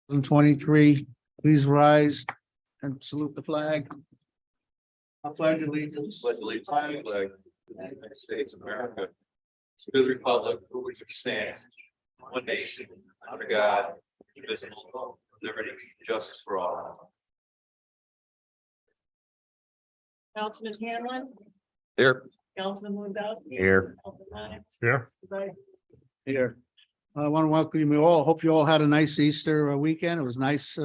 2023. Please rise and salute the flag. I pledge allegiance Pledge allegiance to the flag of the United States of America, to the republic for which it stands, one nation, under God, indivisible, with liberty and justice for all. Councilman Hanlon, Here. Councilman Lewandowski. Here. Councilman Lennox. Here. here. I want to welcome you all. Hope you all had a nice Easter weekend. It was nice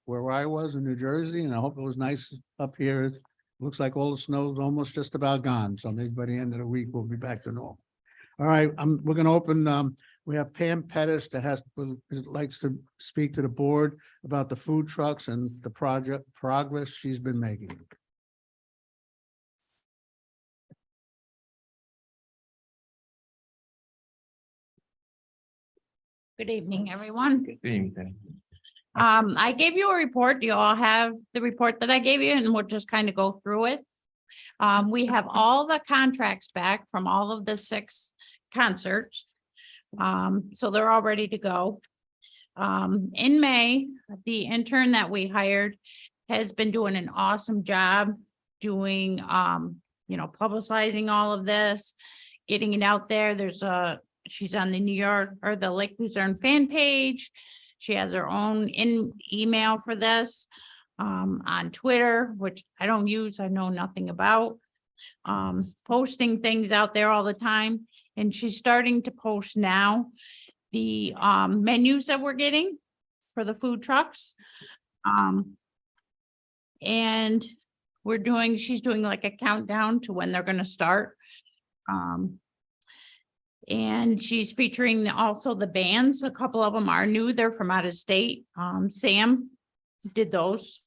where I was in New Jersey, and I hope it was nice up here. It looks like all the snow is almost just about gone, so maybe by the end of the week, we'll be back to normal. All right, we're going to open, we have Pam Pettis that likes to speak to the board about the food trucks and the progress she's been making. Good evening, everyone. Good evening. I gave you a report. You all have the report that I gave you, and we'll just kind of go through it. We have all the contracts back from all of the 6 concerts. So they're all ready to go. In May, the intern that we hired has been doing an awesome job doing, publicizing all of this, getting it out there. She's on the New York or the Lake Luzerne fan page. She has her own email for this, on Twitter, which I don't use, I know nothing about. Posting things out there all the time. And she's starting to post now the menus that we're getting for the food trucks. And she's doing like a countdown to when they're going to start. And she's featuring also the bands. A couple of them are new. They're from out of state. Sam did those,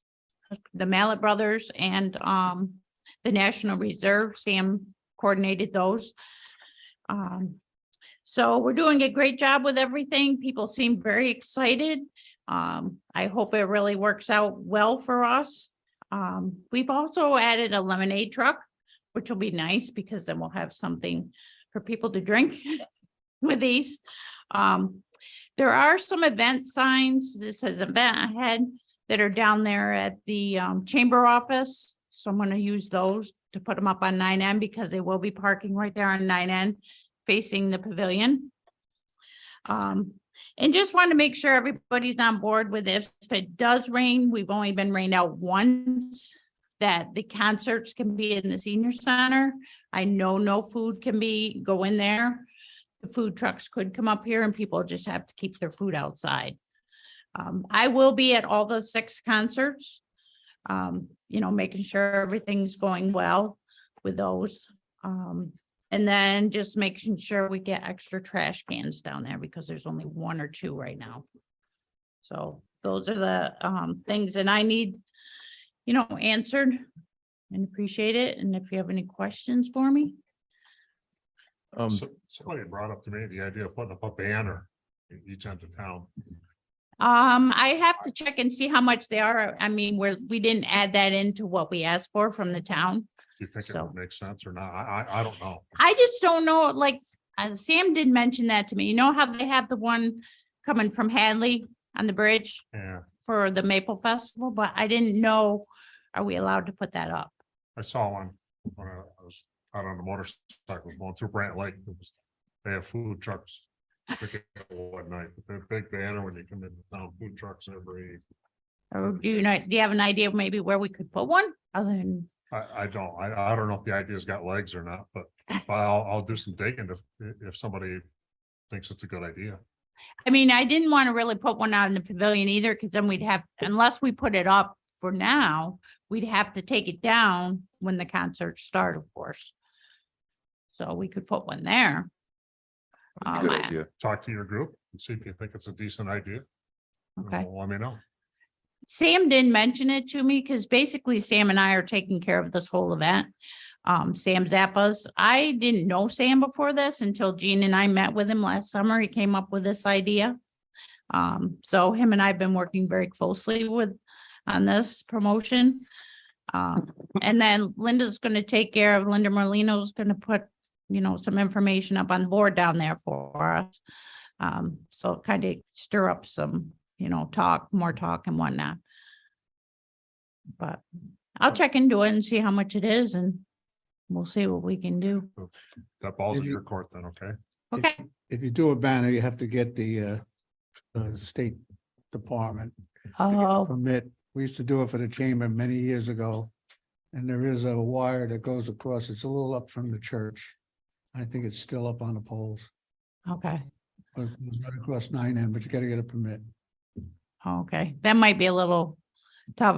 the Mallet Brothers and the National Reserve. Sam coordinated those. So we're doing a great job with everything. People seem very excited. I hope it really works out well for us. We've also added a lemonade truck, which will be nice because then we'll have something for people to drink with these. There are some event signs. This says event ahead that are down there at the chamber office. So I'm going to use those to put them up on 9N because they will be parking right there on 9N facing the pavilion. And just want to make sure everybody's on board with if it does rain, we've only been rained out once, that the concerts can be in the senior center. I know no food can go in there. The food trucks could come up here and people just have to keep their food outside. I will be at all the 6 concerts, making sure everything's going well with those. And then just making sure we get extra trash cans down there because there's only 1 or 2 right now. So those are the things that I need, answered, and appreciate it. And if you have any questions for me. Somebody brought up to me the idea of putting up a banner in each end of town. I have to check and see how much they are. I mean, we didn't add that into what we asked for from the town. Do you think it So- would make sense or not? I don't know. I just don't know, like, Sam did mention that to me. You know how they have the one coming from Hadley on the bridge Yeah, for the Maple Festival, but I didn't know, are we allowed to put that up? I saw one when I was out on the motorcycle going through Brant Lake. They have food trucks. I forget what night, but they're a big banner when you come into town, food trucks every. Or do you have an idea maybe where we could put one other than, I don't know if the idea's got legs or not, but I'll do some digging if somebody thinks it's a good idea. I mean, I didn't want to really put one out in the pavilion either, because then we'd have, unless we put it up for now, we'd have to take it down when the concerts start, of course. So we could put one there. Good idea. Talk to your group and see if you think it's a decent idea. Okay. Let me know. Sam didn't mention it to me because basically Sam and I are taking care of this whole event. Sam Zappa's. I didn't know Sam before this until Gene and I met with him last summer. He came up with this idea. So him and I have been working very closely on this promotion. And then Linda Merlino's going to put, some information up on board down there for us. So kind of stir up some, more talk and whatnot. But I'll check into it and see how much it is and we'll see what we can do. That ball's in your court then, okay? Okay, If you do a banner, you have to get the State Department oh, permit. We used to do it for the chamber many years ago. And there is a wire that goes across. It's a little up from the church. I think it's still up on the poles. okay, But it's right across 9M, but you gotta get a permit. okay. That might be a little tough.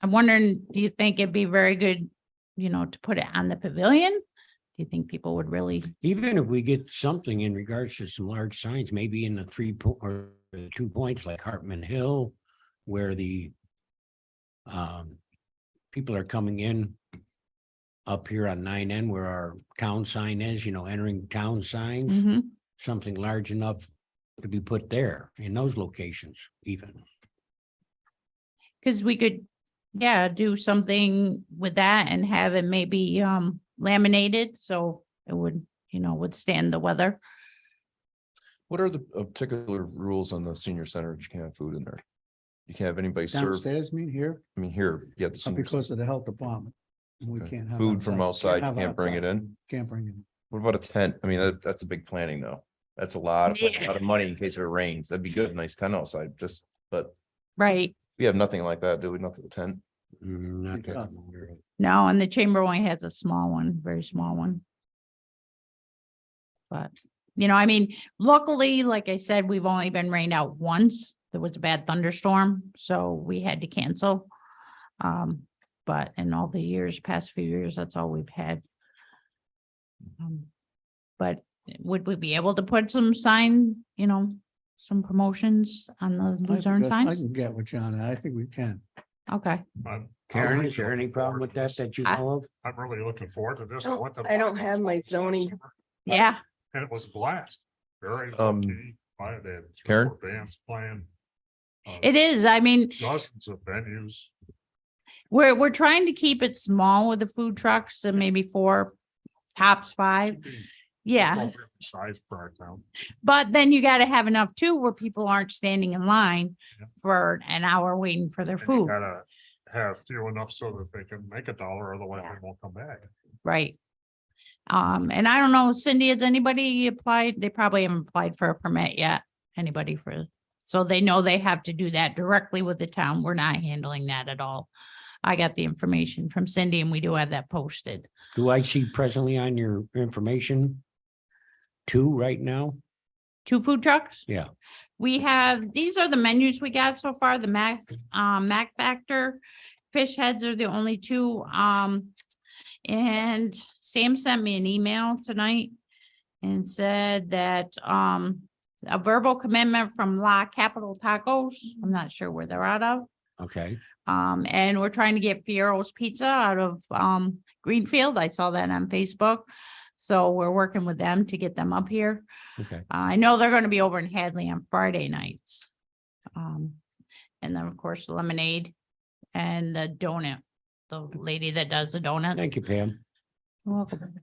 I'm wondering, do you think it'd be very good, to put it on the pavilion? Do you think people would really? Even if we get something in regards to some large signs, maybe in the 2 points like Hartman Hill, where the people are coming in up here on 9N where our town sign is, entering town signs, Mhm. something large enough to be put there in those locations even. Cause we could, do something with that and have it maybe laminated, so it would, withstand the weather. What are the particular rules on the senior center? You can't have food in there. You can't have anybody serve. Downstairs, mean here, I mean, here, yeah, the senior center. because of the health department. We Okay. can't have. Food from outside, you have can't bring it outside. in. Can't bring it in. What about a tent? I mean, that's a big planning though. That's a lot of money in case it rains. That'd be good, nice tent outside, but Right. we have nothing like that, do we? Nothing, a tent? Not that Yeah. I'm aware of. No, and the chamber only has a small one, very small one. But, luckily, like I said, we've only been rained out once. There was a bad thunderstorm, so we had to cancel. But in all the past few years, that's all we've had. But would we be able to put some some promotions on the Luzerne I signs? can get with you on that. I think we can. Okay, Karen, is there any problem with that you know of? I'm really looking forward to this. Oh, went to I don't Black have my Ops zoning. yeah, And it was a blast. Very. Um, low-key. I had 3 or Karen? 4 bands playing. it is. I mean, Dozens of venues. we're trying to keep it small with the food trucks and maybe 4, tops 5. Yeah, Appropriate Size for our town. but then you gotta have enough too where people aren't standing in line Yeah. for an hour waiting for their And you food, gotta have few enough so that they can make $1, otherwise they won't come back. right? And I don't know, Cindy, has anybody applied? They probably haven't applied for a permit yet. Anybody so they know they have to do that directly with the town. We're not handling that at all. I got the information from Cindy and we do have that posted. Do I see presently on your information 2 right now? 2 food trucks? Yeah. These are the menus we got so far, the Mac Factor. Fish heads are the only 2. And Sam sent me an email tonight and said that, a verbal commitment from La Capital Tacos. I'm not sure where they're out of. Okay, And we're trying to get Fiero's Pizza out of, Greenfield. I saw that on Facebook. So we're working with them to get them up here. okay. I know they're gonna be over in Hadley on Friday nights. And then, of course, lemonade and the donut, the lady that does the donuts. Thank you, Pam. You're welcome.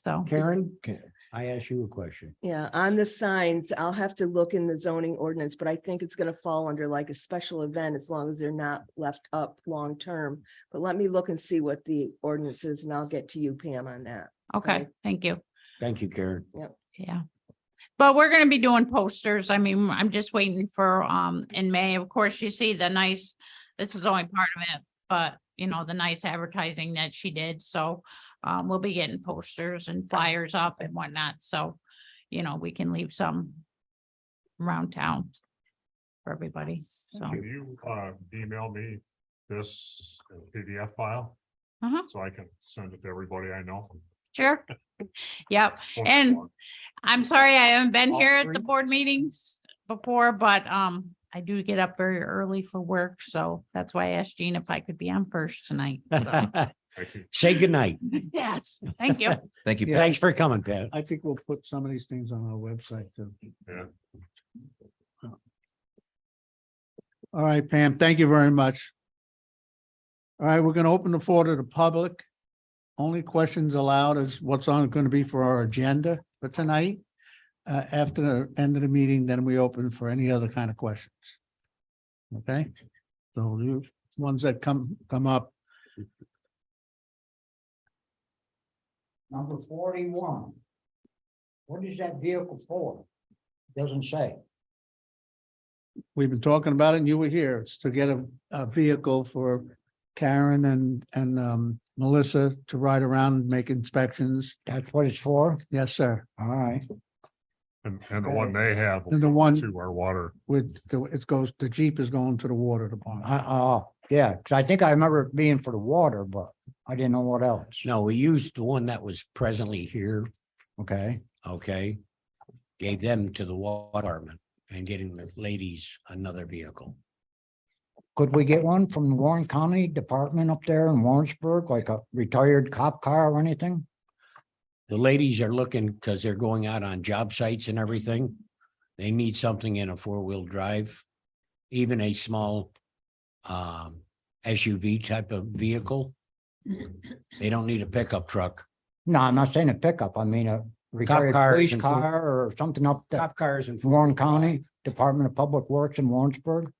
So, Karen, can I ask you a question? Yeah, on the signs, I'll have to look in the zoning ordinance, but I think it's gonna fall under like a special event as long as they're not left up long-term. But let me look and see what the ordinance is and I'll get to you, Pam, on that. okay, thank you. Thank you, Karen. Yeah. But we're gonna be doing posters. I mean, I'm just waiting for, in May, of course, you see this is only part of it, but the nice advertising that she did. So, we'll be getting posters and flyers up and whatnot. So, we can leave some around town for everybody. So, Can you email me this PDF file? Uh-huh. So I can send it to everybody I know. sure. Yep. And I'm sorry, I haven't been All here at the 3? board meetings before, but, I do get up very early for work, so that's why I asked Jean if I could be on first tonight. So, Thank you. Say goodnight. yes, thank you. Thank you. Yeah. Thanks for coming, Pat. I think we'll put some of these things on our website too. Yeah. All right, Pam, thank you very much. All right, we're gonna open the floor to the public. Only questions allowed is what's going to be for our agenda for tonight. after the end of the meeting, then we open for any other kind of questions. Okay, so you ones that come up, Number 41. What is that vehicle for? Doesn't say. we've been talking about it and you were here. It's to get a vehicle for Karen and Melissa to ride around and make inspections. That's what it's for? Yes, sir. All right. And the one they have. And the one To our water. the Jeep is going to the water department. Yeah, because I think I remember it being for the water, but I didn't know what else. No, we used the one that was presently here, Okay. okay? Gave them to the water department and getting the ladies another vehicle. Could we get one from the Warren County Department up there in Warrensburg, like a retired cop car or anything? The ladies are looking, because they're going out on job sites and everything. They need something in a four-wheel drive, even a small SUV type of vehicle. They don't need a pickup truck. No, I'm not saying a pickup. I mean a retired cars police and car or something up there. Cop cars and. Warren County Department of Public Works in Warrensburg.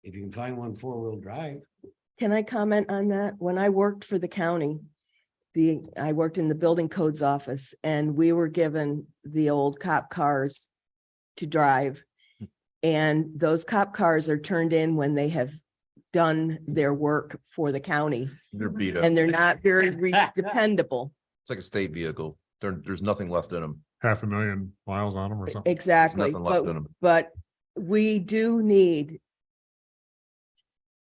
If you can find one four-wheel drive. Can I comment on that? When I worked for the county, I worked in the building codes office and we were given the old cop cars to drive. And those cop cars are turned in when they have done their work for the county They're beat up. and they're not very dependable. It's like a state vehicle. There's nothing left in them. 500,000 miles on them or something. Exactly, Nothing left in them. but we do need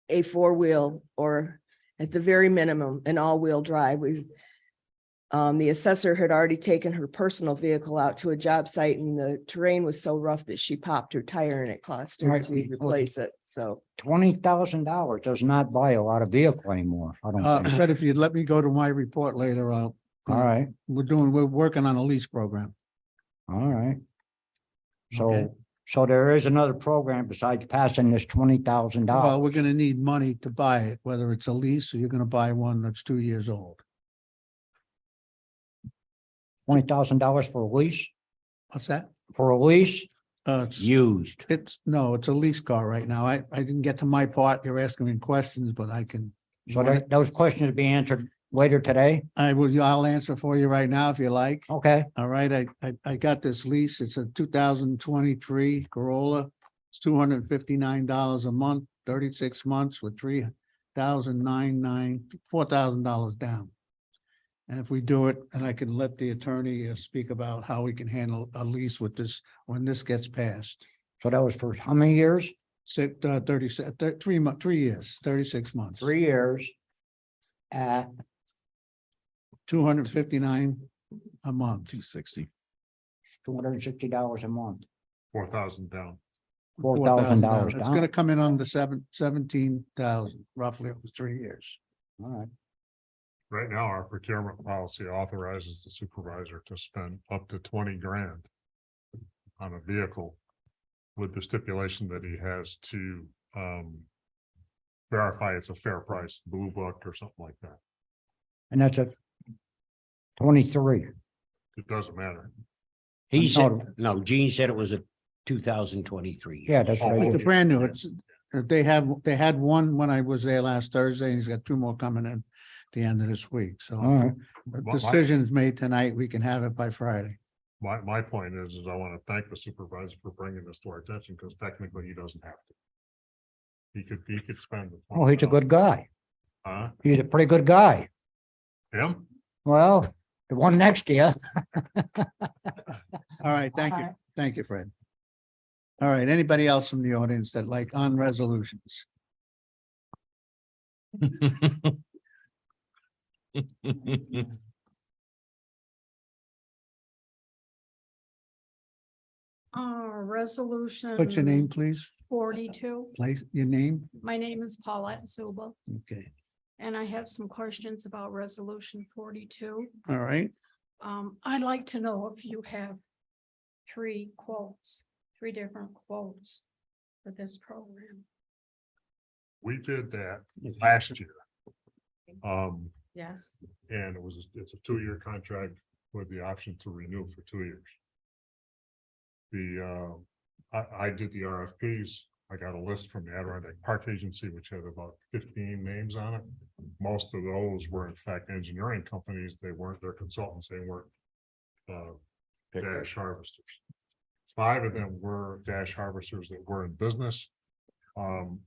a four-wheel or at the very minimum, an all-wheel drive. The assessor had already taken her personal vehicle out to a job site and the terrain was so rough that she popped her tire and it cost her Right. to replace it. So $20,000 does not buy a lot of vehicle anymore. I don't think. Fred, if you'd let me go to my report later, All right, we're working on a lease program. all right. Okay. So there is another program besides passing this $20,000. Well, we're gonna need money to buy it, whether it's a lease or you're gonna buy one that's 2 years old. $20,000 for a lease, What's that? for a lease? Used. It's a lease car right now. I didn't get to my part. You're asking me questions, but I can. So those questions will be answered later today. I'll answer for you right now if you like. Okay, All right, I got this lease. It's a 2023 Corolla. It's $259 a month, 36 months with $4,000 down. And if we do it, and I can let the attorney speak about how we can handle a lease with this, when this gets passed. so that was for how many years? 3 years, 36 months. 3 years. At $259 a month. 260. $260 a month, 4,000 down. $4,000 It's down. gonna come in on the 17,000 roughly over 3 years. All right, Right now, our procurement policy authorizes the supervisor to spend up to 20 grand on a vehicle with the stipulation that he has to verify it's a fair price, blue book or something like that. and that's a 23. It doesn't matter. He said, No. no, Gene said it was a 2023. Yeah, that's what I It's a did. brand new, they had one when I was there last Thursday, and he's got 2 more coming in at the end of this week, so. All right, The decision's made tonight, we can have it by Friday. My point is I want to thank the supervisor for bringing this to our attention because technically he doesn't have to. He could spend. the oh, he's a good guy. Huh? He's a pretty good guy. Him? Well, the one next to you. All right, thank you, Fred. All right, anybody else from the audience that like on resolutions? Resolution. What's your name, please? 42. Place, your name? My name is Paulette Zuba, Okay, and I have some questions about resolution 42. all right. I'd like to know if you have three different quotes for this program. We did that last year. Yes. And it's a 2-year contract with the option to renew for 2 years. I did the RFPs. I got a list from the Adirondack Park Agency, which had about 15 names on it. Most of those were in fact engineering companies. They weren't their consultants. They weren't dash harvesters. 5 of them were dash harvesters that were in business. So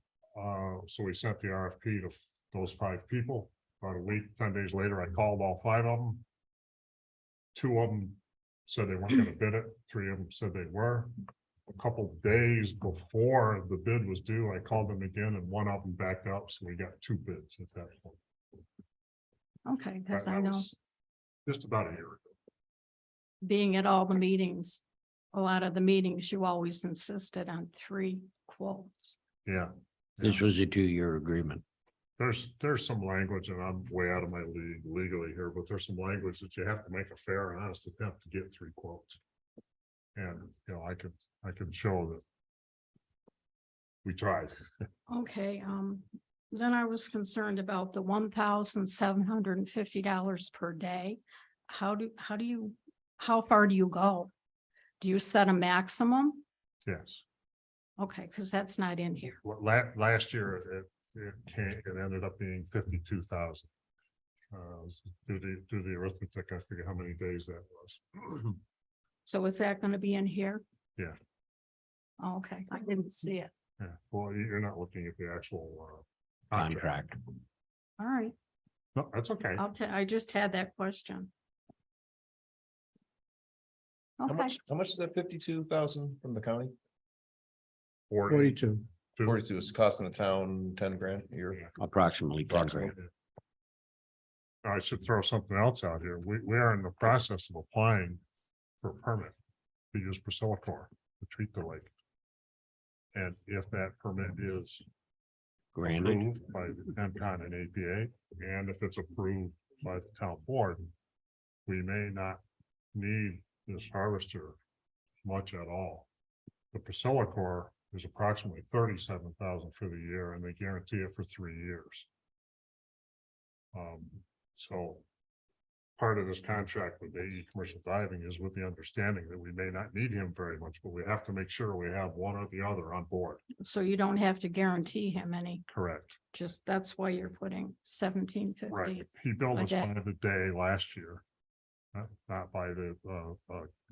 we sent the RFP to those 5 people. About a week, 10 days later, I called all 5 of them. 2 of them said they weren't gonna bid it. 3 of them said they were. A couple days before the bid was due, I called them again and 1 of them backed up, so we got 2 bids at that point. Okay, because That I know was just about a year ago. being at all the meetings, a lot of the meetings, you always insisted on 3 quotes. Yeah. This was a 2-year agreement. There's some language, and I'm way out of my league legally here, but there's some language that you have to make a fair and honest attempt to get 3 quotes. And, you know, I could show that we tried. Okay, then I was concerned about the $1,750 per day. How far do you go? Do you set a maximum? Yes. Okay, because that's not in here. What last year, it ended up being 52,000. Do the arithmetic, I forget how many days that was. So is that going to be in here? Yeah. Oh, okay, I didn't see it. Yeah, well, you're not looking at the actual Contract. All right, No, that's okay. I just had that question. Okay, How much is that 52,000 from the county? 42. 42 is costing the town 10 grand a year. Approximately 10 grand. Approximately. I should throw something else out here. We are in the process of applying for a permit to use Priscilla-Core to treat the lake. And if that permit is Granted, approved by the MCON and APA, and if it's approved by the town board, we may not need this harvester much at all. The Priscilla-Core is approximately 37,000 for the year, and they guarantee it for 3 years. So part of this contract with AE Commercial Diving is with the understanding that we may not need him very much, but we have to make sure we have one or the other on board. so you don't have to guarantee him any, Correct. just that's why you're putting 1,750. Right. He billed us Okay. by the day last year. Not by the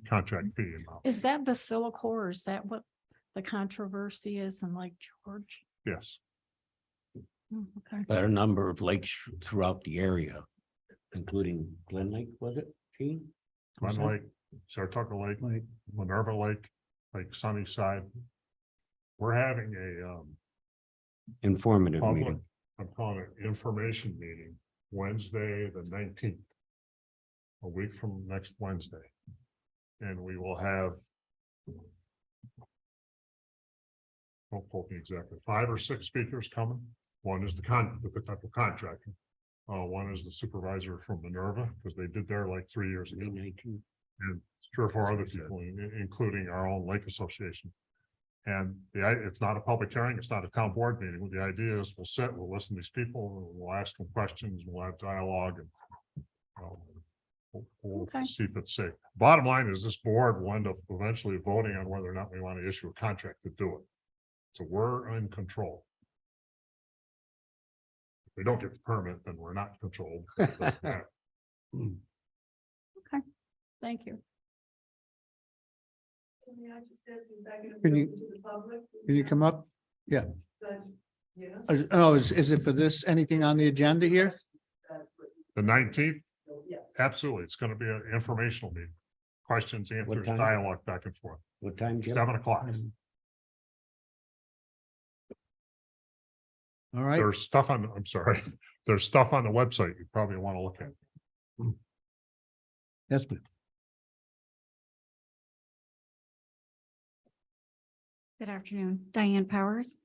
contract fee amount. Is that Basilicore, or is that what the controversy is in Lake George? Yes. Okay, but a number of lakes throughout the area, including Glen Lake, was it, Gene? Glen Lake, Saratoga Lake, Like, Minerva Lake, Lake Sunnyside. We're having a Informative public, meeting. I'm calling it information meeting, Wednesday, the 19th. A week from next Wednesday. And we will have. Don't quote me exactly, 5 or 6 speakers coming. One is the potential contractor. One is the supervisor from Minerva, because they did their like 3 years ago. And 3 or 4 other people, including our own lake association. And it's not a public hearing, it's not a town board meeting. The idea is we'll sit, we'll listen to these people, we'll ask them questions, we'll have dialogue and. We'll Okay. see if it's safe. Bottom line is this board will end up eventually voting on whether or not we want to issue a contract to do it. So we're in control. If we don't get the permit, then we're not controlled. thank you. Can you come up? Yeah. Oh, is it for this, anything on the agenda here? The 19th? Absolutely. It's going to be an informational meeting. Questions, answers, time? dialogue back and forth. What time, Jim? 7 o'clock. All right, There's stuff on, I'm sorry, there's stuff on the website you probably want to look at. yes, ma'am. Good afternoon, Diane Powers.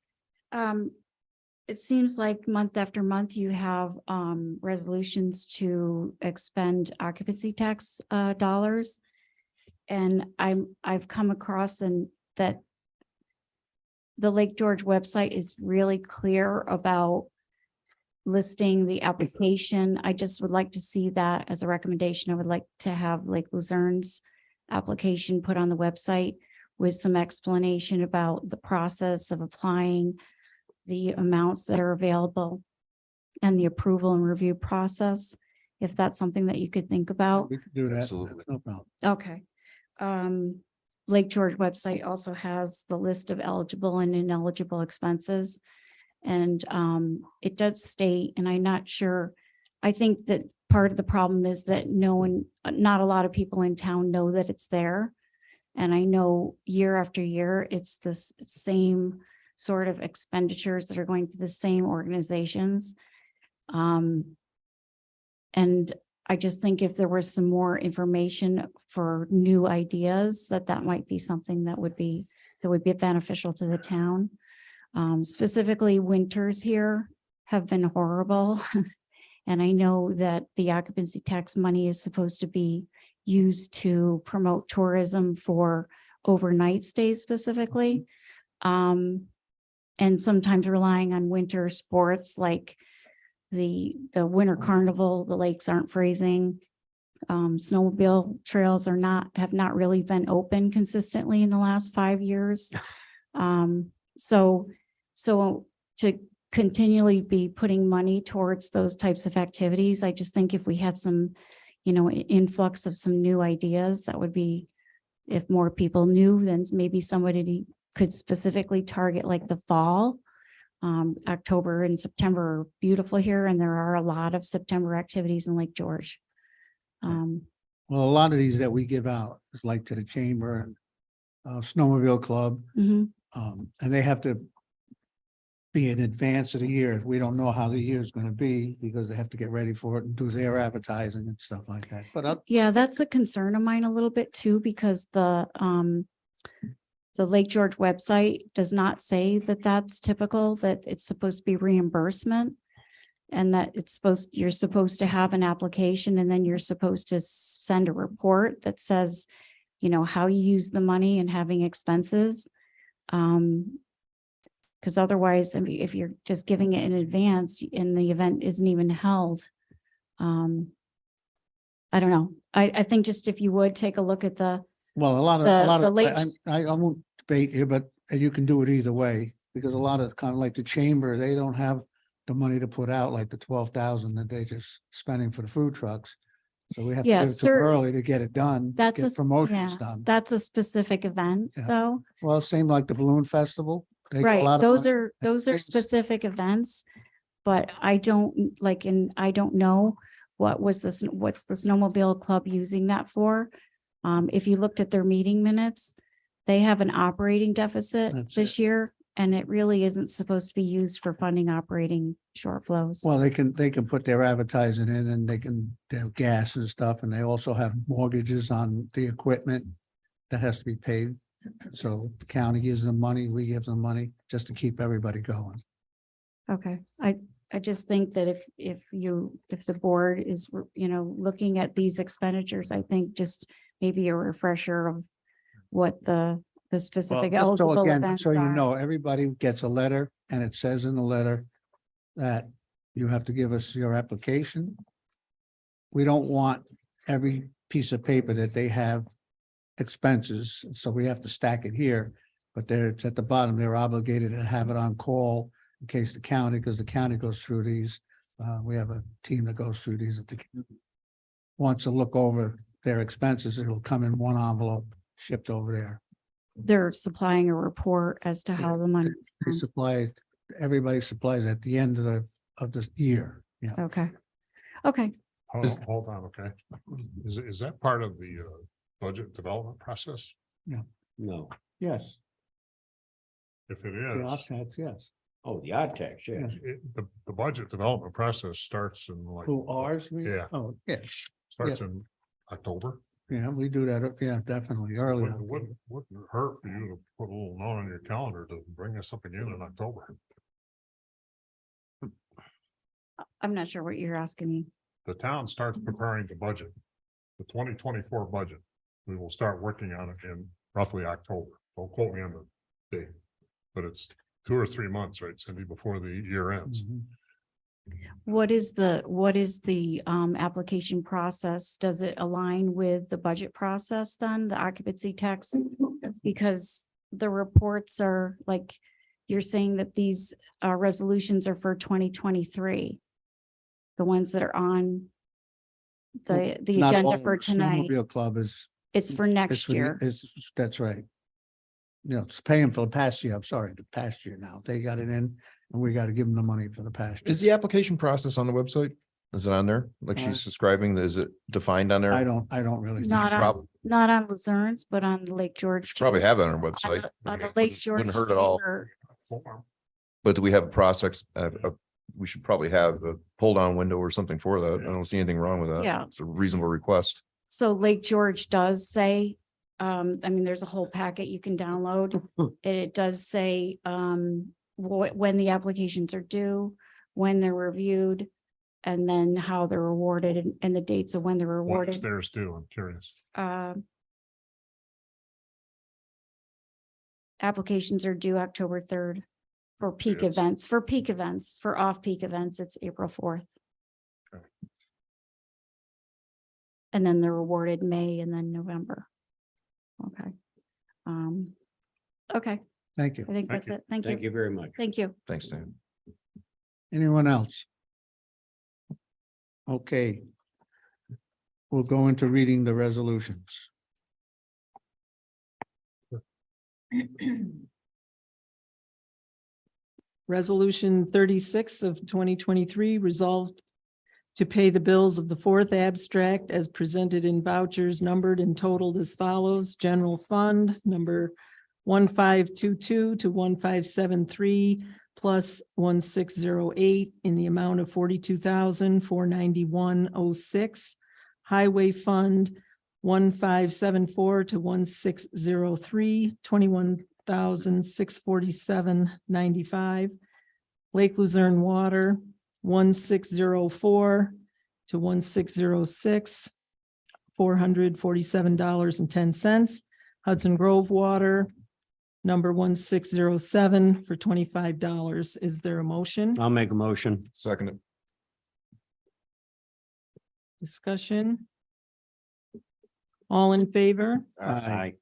It seems like month after month you have resolutions to expend occupancy tax dollars. And I've come across that the Lake George website is really clear about listing the application. I just would like to see that as a recommendation. I would like to have Lake Luzerne's application put on the website with some explanation about the process of applying, the amounts that are available, and the approval and review process, if that's something that you could think about. We could do that. Absolutely. No problem. Okay. Lake George website also has the list of eligible and ineligible expenses. And it does state, and I'm not sure, I think that part of the problem is that not a lot of people in town know that it's there. And I know year after year, it's this same sort of expenditures that are going to the same organizations. And I just think if there was some more information for new ideas, that might be something that would be beneficial to the town. Specifically, winters here have been horrible. And I know that the occupancy tax money is supposed to be used to promote tourism for overnight stays specifically. And sometimes relying on winter sports like the winter carnival, the lakes aren't freezing. Snowmobile trails have not really been open consistently in the last 5 years. So to continually be putting money towards those types of activities, I just think if we had some, influx of some new ideas, that would be, if more people knew, then maybe somebody could specifically target like the fall. October and September are beautiful here, and there are a lot of September activities in Lake George. Well, a lot of these that we give out is like to the chamber and snowmobile club. Mhm. And they have to be in advance of the year. We don't know how the year is going to be because they have to get ready for it and do their advertising and stuff like that. But Yeah, that's a concern of mine a little bit too, because the Lake George website does not say that that's typical, that it's supposed to be reimbursement. And that you're supposed to have an application, and then you're supposed to send a report that says, how you use the money and having expenses. Because otherwise, I mean, if you're just giving it in advance and the event isn't even held, I don't know. I think just if you would take a look at the, well, a lot The of, late- I won't debate here, but you can do it either way. Because a lot of kind of like the chamber, they don't have the money to put out like the 12,000 that they just spending for the food trucks. So we have to Yeah, do it too early to get it done. that's get promotions done. that's a specific event Yeah. though. Well, same like the balloon festival. They get a Right, lot of those money. are things- specific events. But I don't I don't know what's the snowmobile club using that for? If you looked at their meeting minutes, they have an operating deficit That's this year, and it really isn't supposed to be used for funding operating short flows. Well, they can put their advertising in and they can, their gas and stuff, and they also have mortgages on the equipment that has to be paid. So the county gives them money, we give them money just to keep everybody going. Okay, I just think that if the board is, looking at these expenditures, I think just maybe a refresher of what the specific Well, just so eligible again, events so you are. know, everybody gets a letter and it says in the letter that you have to give us your application. We don't want every piece of paper that they have expenses, so we have to stack it here. But it's at the bottom, they're obligated to have it on call in case the county, because the county goes through these. We have a team that goes through these. Wants to look over their expenses, it'll come in one envelope shipped over there. They're supplying a report as to how the money is They spent. supply, everybody supplies at the end of the year, yeah. Okay, Hold on, okay. Is that part of the budget development process? No. Yes, If it the is, off-tax, yes. Oh, the odd tax, yeah. the budget development process starts in like. Who, ours? Yeah. Oh, yeah, Starts in October. yeah, we do that, yeah, definitely, early. Wouldn't hurt for you to put a little note on your calendar to bring us up again in October. I'm not sure what you're asking me. The town starts preparing the budget, the 2024 budget. We will start working on it in roughly October. Don't quote me on the date. But it's 2 or 3 months, right, Cindy, before the year ends. Mhm. What is the application process? Does it align with the budget process then, the occupancy tax? Because the reports are like, you're saying that these resolutions are for 2023. The ones that are on the Not agenda all for the tonight, Snowmobile Club is. it's for it's next for the- year. That's right. You know, it's paying for the past year. I'm sorry, the past year now. They got it in and we got to give them the money for the past. Is year. the application process on the website? Is it on there? Like she's describing, is it defined on there? I don't really. think Not so. on, not on Luzerne's, but on Lake George. Should probably too. have it on our On website. the- on the Lake George. Wouldn't hurt at all. paper, Form. But do we have a process? We should probably have a pull down window or something for that. I don't see anything wrong with that. Yeah. It's a reasonable request. So Lake George does say, I mean, there's a whole packet you can download. It does say, when the applications are due, when they're reviewed, and then how they're awarded and the dates of when they're What is awarded. theirs due? I'm curious. Applications are due October 3rd for peak Yes. events, for peak events, for off-peak events, it's April 4th. Okay. And then they're awarded May and then November. Okay. Okay, Thank you. I think Thank that's you. it. Thank Thank you. you very much. Thank you. Thanks, Dan. Anyone else? Okay. We'll go into reading the resolutions. Resolution 36 of 2023 resolved to pay the bills of the fourth abstract as presented in vouchers numbered and totaled as follows. General Fund number 1522 to 1573 plus 1608 in the amount of 42,491.06. Highway Fund 1574 to 1603, 21,647.95. Lake Luzerne Water 1604 to 1606, $447.10. Hudson Grove Water number 1607 for $25. Is there a motion? I'll make a motion. Second it. Discussion? All in favor? Aye.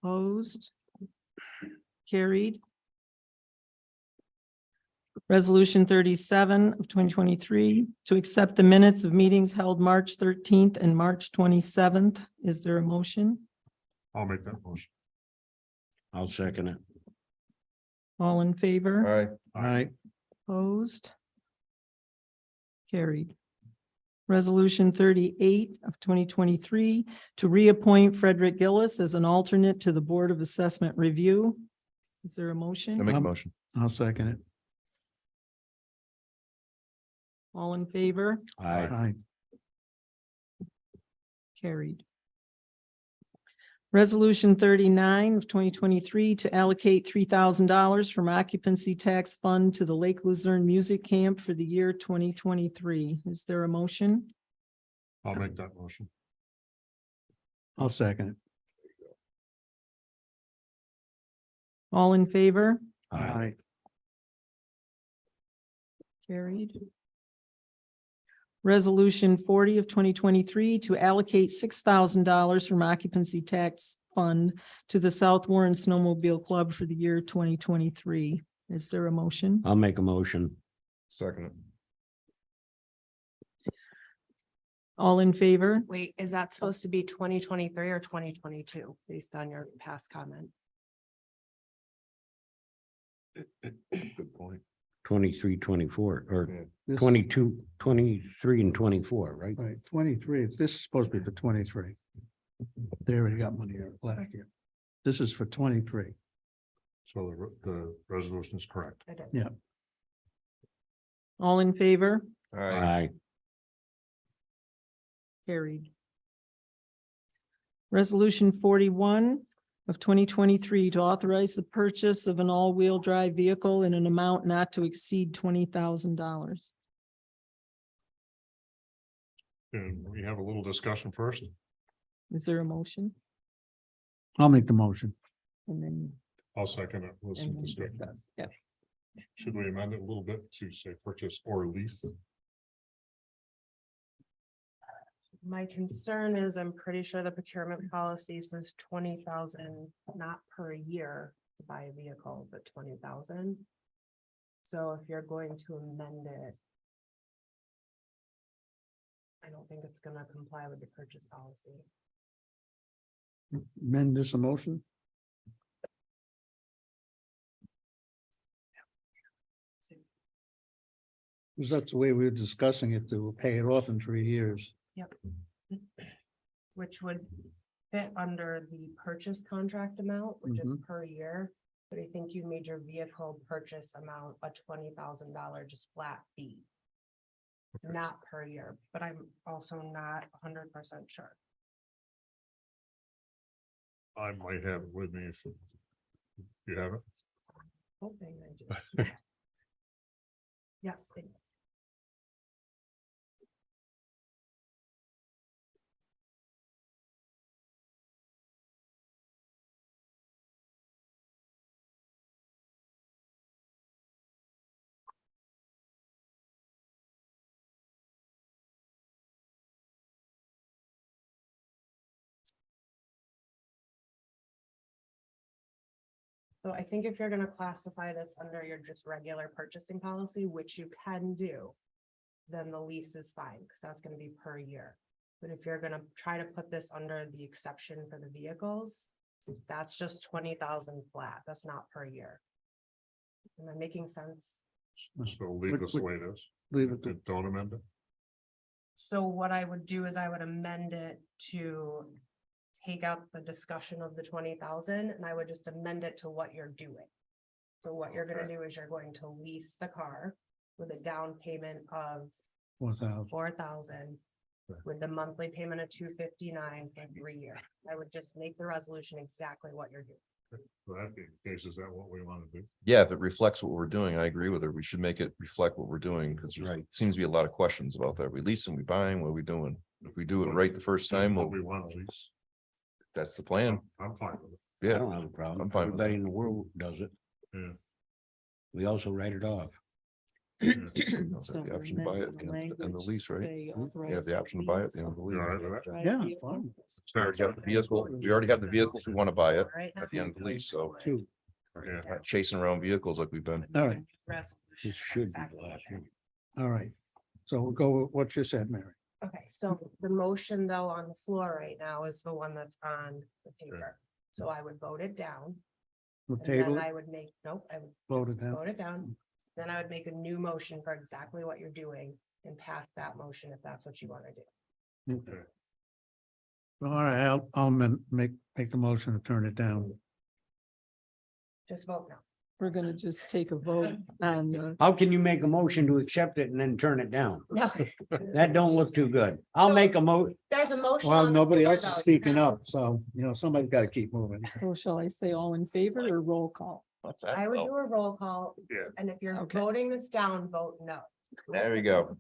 Opposed? Carried. Resolution 37 of 2023 to accept the minutes of meetings held March 13th and March 27th. Is there a motion? I'll make that motion. I'll second it. All in All favor? right. All right, Opposed? Carried. Resolution 38 of 2023 to reappoint Frederick Gillis as an alternate to the Board of Assessment Review. Is there a I motion? make a Um, motion. I'll second it. All in favor? All Aye. right, Carried. Resolution 39 of 2023 to allocate $3,000 from occupancy tax fund to the Lake Luzerne Music Camp for the year 2023. Is there a motion? I'll make that motion. I'll second it. All in favor? All right, Carried. Resolution 40 of 2023 to allocate $6,000 from occupancy tax fund to the South Warren Snowmobile Club for the year 2023. Is there a motion? I'll make a motion. Second it. All in favor? Wait, is that supposed to be 2023 or 2022 based on your past comment? Good point. 23, 24, or This- 22, 23 and 24, right? right, 23, this is supposed to be for 23. They already got money last year. This is for 23. So the resolution is correct. It is. Yeah. All in favor? All right. Aye. Carried. Resolution 41 of 2023 to authorize the purchase of an all-wheel drive vehicle in an amount not to exceed $20,000. And we have a little discussion first. Is there a motion? I'll make the motion. And then. I'll second it with some and then discussion. discuss. Yeah. Should we amend it a little bit to say purchase or lease? My concern is I'm pretty sure the procurement policy says 20,000, not per year to buy a vehicle, but 20,000. So if you're going to amend it, I don't think it's gonna comply with the purchase policy. Amend this motion? Because that's the way we were discussing it, to pay it off in 3 years. Yep. Which would fit under the purchase contract amount, which is per year. But I think you made your vehicle purchase amount a $20,000 just flat fee. Not per year, but I'm also not 100% sure. I might have it with me if you have it. Hoping I do. Yes. So I think if you're gonna classify this under your just regular purchasing policy, which you can do, then the lease is fine, because that's gonna be per year. But if you're gonna try to put this under the exception for the vehicles, that's just 20,000 flat. That's not per year. Am I making sense? So leave this the way it is. Leave it. Don't amend it. So what I would do is I would amend it to take out the discussion of the 20,000 and I would just amend it to what you're doing. So what you're gonna do is you're going to lease the car with a down payment of 4,000. 4,000 with the monthly payment of $259 for 3 years. I would just make the resolution exactly what you're doing. So that being the case, is that what we want to do? Yeah, if it reflects what we're doing, I agree with her. We should make it reflect what we're doing, because there Right. seems to be a lot of questions about that. We leasing, we buying, what are we doing? If we do it right the first time, What well, we want, please. that's the plan. I'm fine with it. I Yeah, don't have a problem. I'm fine with Everybody in the world does it. Yeah. We also write it off. You have the option to buy it and the lease, right? You have the option to buy it at the end of the You all right lease. with that? Yeah, fine. We already have the vehicle, we already have the vehicles, we want to buy it Right now. at the end of the lease, so Two. Yeah. not chasing around vehicles like we've been. All right, This should be the last one. all right. So we'll go with what you said, Mary. Okay, so the motion though on the floor right now is the one that's on the paper. So I would vote it down. We'll And table then it. I would make, nope, I would Vote just it down. vote it down. Then I would make a new motion for exactly what you're doing and pass that motion if that's what you want to do. Okay. All right, I'll make the motion to turn it down. Just vote no. We're gonna just take a vote on, How can you make a motion to accept it and then turn it down? No, That don't look too good. I'll make a there's a motion. Well, on the nobody floor, else is though. speaking up, so, somebody's got to keep moving. so shall I say all in favor or roll call? What's that? I would Oh, do a roll call. Yeah. And if you're Okay. voting this down, vote no. There we go.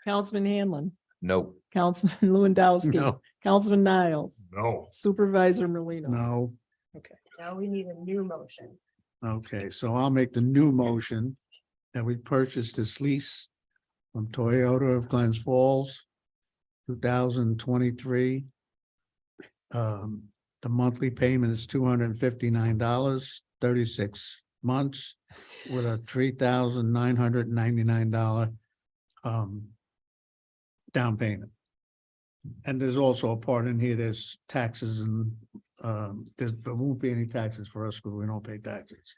Councilman Hanlon, No, Councilman Lewandowski, No, Councilman Niles, No, Supervisor Merlino. no. Now we need a new motion. Okay, so I'll make the new motion that we purchase this lease from Toyota of Glens Falls, 2023. The monthly payment is $259, 36 months with a $3,999 down payment. And there's also a part in here, there's taxes and there won't be any taxes for us because we don't pay taxes.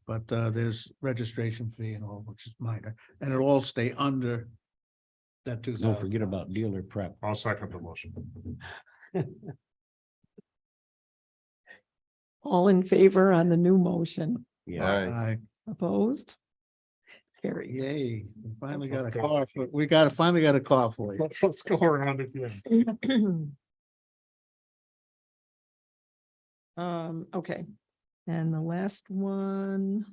But there's registration fee and all, which is minor, and it'll all stay under that Don't 2,000. forget about dealer prep. I'll second the motion. All in favor on the new motion, Yeah. Aye. Aye. opposed? Carry. Yay, we finally got a car, finally got a car for you. Let's go around again. Okay, and the last one,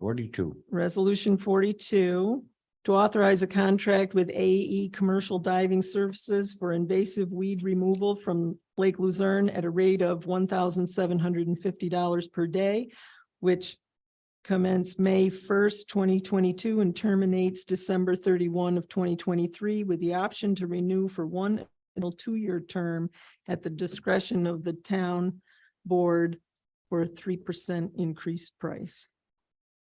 42. resolution 42. To authorize a contract with AE Commercial Diving Services for invasive weed removal from Lake Luzerne at a rate of $1,750 per day, which commence May 1st, 2022, and terminates December 31 of 2023, with the option to renew for one additional 2-year term at the discretion of the town board for a 3% increased price.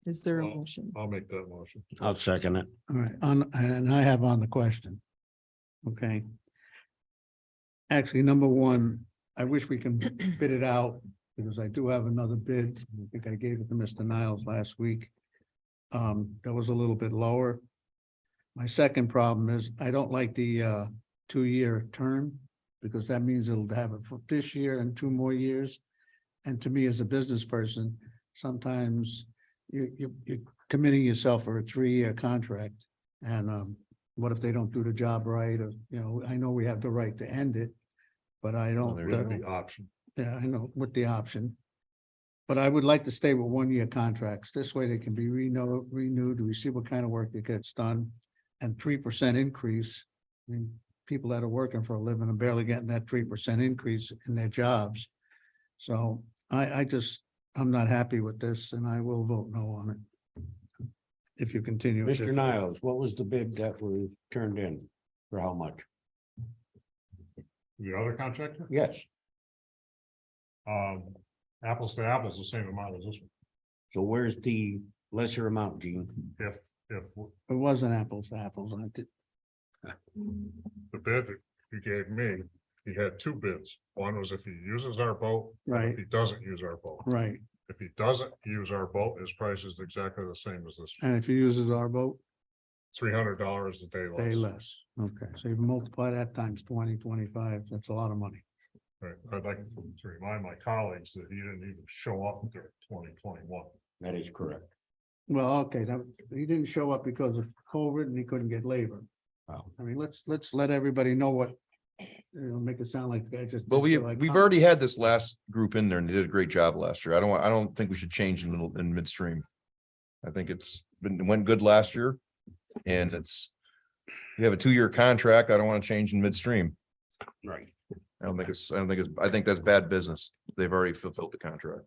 Is there a Well, motion? I'll make that motion. I'll second it. All right, and I have on the question. Okay. Actually, number one, I wish we can bid it out, because I do have another bid. I think I gave it to Mr. Niles last week. That was a little bit lower. My second problem is I don't like the 2-year term, because that means it'll have it for this year and 2 more years. And to me, as a business person, sometimes you're committing yourself for a 3-year contract. And what if they don't do the job right? Or, I know we have the right to end it, but I don't. With the option. Yeah, I know, with the option. But I would like to stay with 1-year contracts. This way they can be renewed. We see what kind of work that gets done. And 3% increase. I mean, people that are working for a living are barely getting that 3% increase in their jobs. So I'm not happy with this, and I will vote no on it. If you continue. with Mr. this. Niles, what was the bid that was turned in? For how much? The other contractor, Yes. apples to apples, the same amount as this one. So where's the lesser amount, Gene? If It wasn't apples to apples. I did. the bid that he gave me, he had 2 bids. One was if he uses our boat, and Right. if he doesn't use our boat. Right. If he doesn't use our boat, his price is exactly the same as this, And if he uses our boat, $300 a day pay less. less. Okay, so you multiply that times 20, 25, that's a lot of money. Right, I'd like to remind my colleagues that he didn't even show up during 2021. That is correct. Well, okay, he didn't show up because of COVID and he couldn't get labor. Wow. I mean, let's let everybody know what, make it sound like the guy just. But didn't feel like we've coming. already had this last group in there and they did a great job last year. I don't think we should change in midstream. I think went good last year. And we have a 2-year contract. I don't want to change in midstream. Right. I think that's bad business. They've already fulfilled the contract.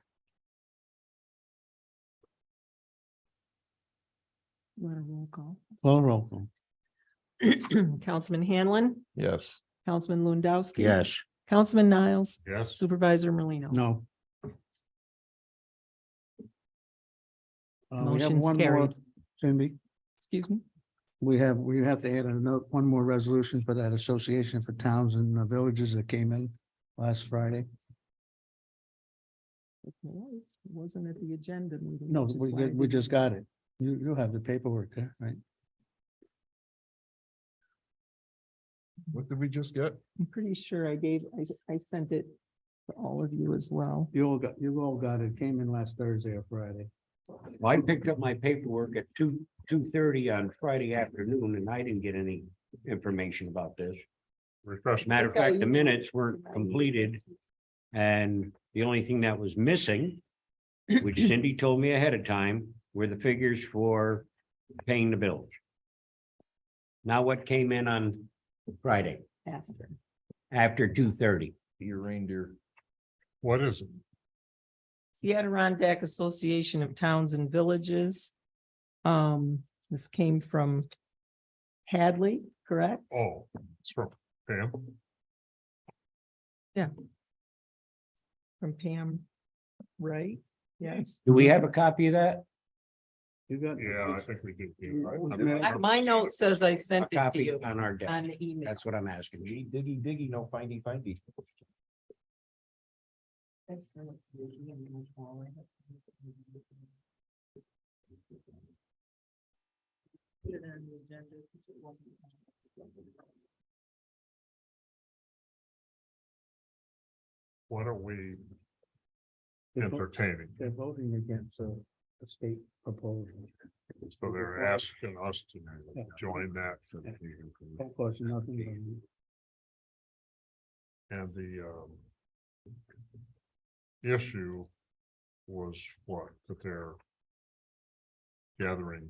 Want a roll call? Well, roll call. Councilman Hanlon, Yes. Councilman Lewandowski. Yes. Councilman Niles, Yes, Supervisor Merlino. No. We have Motion's one more, carried. Cindy. Excuse me. We have to add a note, one more resolution for that association for towns and villages that came in last Friday. It wasn't at the agenda meeting. No, which is why I we didn't- just got it. You have the paperwork there, right? What did we just get? I'm pretty sure I sent it to all of you as well. You all got it. Came in last Thursday or Friday. Well, I picked up my paperwork at 2:30 on Friday afternoon and I didn't get any information about this. refresh. Matter of fact, the minutes weren't completed. And the only thing that was missing, which Cindy told me ahead of time, were the figures for paying the bills. Now what came in on Friday after 2:30? Your reindeer. What is it? It's the Adirondack Association of Towns and Villages. This came from Hadley, correct? Oh, it's from Pam. From Pam, right? Yes. Do we have a copy of that? You got. Yeah, I think we did. My note says I A sent it to copy you on our desk. on the email. That's what I'm asking. Diggy, no findy. Put it on the agenda because it wasn't. What are we entertaining? They're voting against a state proposal. So they're asking us to join that for the Of course, nothing. and the issue was what, that they're gathering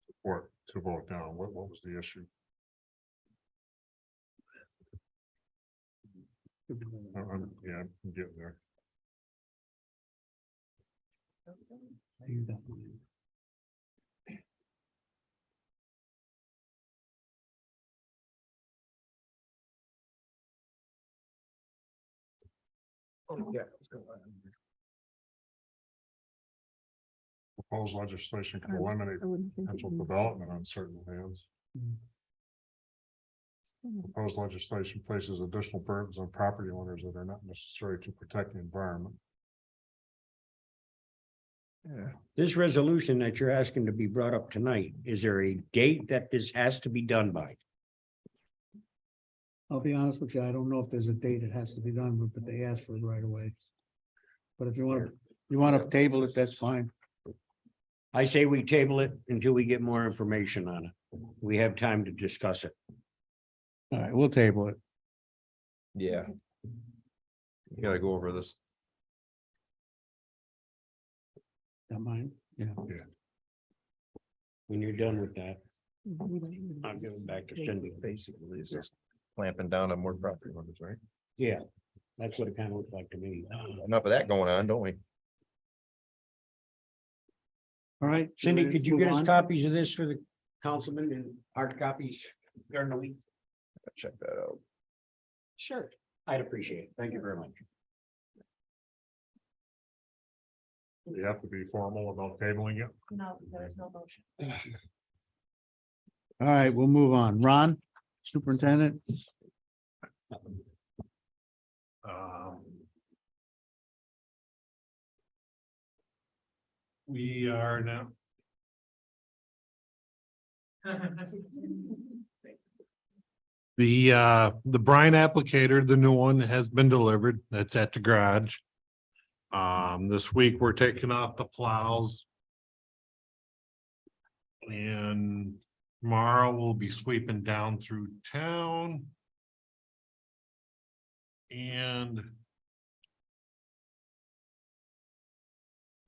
support to vote down. What was the issue? I'm getting there. Proposed legislation can eliminate I wouldn't think it potential needs to. development on certain lands. Proposed legislation places additional burdens on property owners that are not necessary to protect the environment. This resolution that you're asking to be brought up tonight, is there a date that this has to be done by? I'll be honest with you, I don't know if there's a date it has to be done, but they asked for it right away. But if you want to table it, that's fine. I say we table it until we get more information on it. We have time to discuss it. All right, we'll table it. Yeah. You gotta go over this. Don't mind, yeah. When you're done with that, I'll give it back to Cindy. Basically, it's just clamping down on more property owners, right? Yeah, that's what it kind of looks like to me. Enough of that going on, don't we? All right. Cindy, could you move get us on? copies of this for the councilman and hard copies during the week? Check that out. Sure. I'd appreciate it. Thank you very much. You have to be formal about tabling it. No, there is no motion. All right, we'll move on. Ron, superintendent. We are now. The brine applicator, the new one has been delivered. That's at the garage. This week we're taking off the plows. And tomorrow we'll be sweeping down through town. And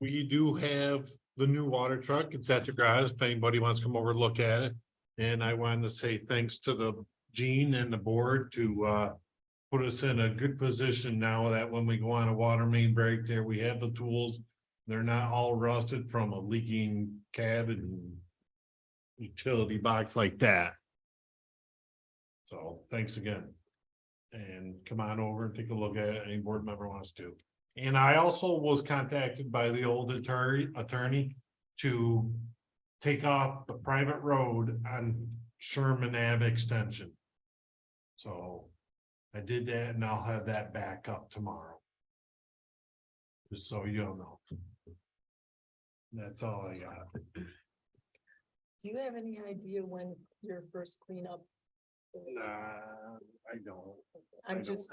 we do have the new water truck. It's at the garage. If anybody wants to come over and look at it. And I wanted to say thanks to the Gene and the board to put us in a good position now that when we go on a water main break there, we have the tools. They're not all rusted from a leaking cab and utility box like that. So thanks again. And come on over and take a look at it. Any board member wants to. And I also was contacted by the old attorney to take off the private road on Sherman Ave extension. So I did that and I'll have that back up tomorrow. Just so you know. That's all I got. Do you have any idea when your first cleanup? I don't.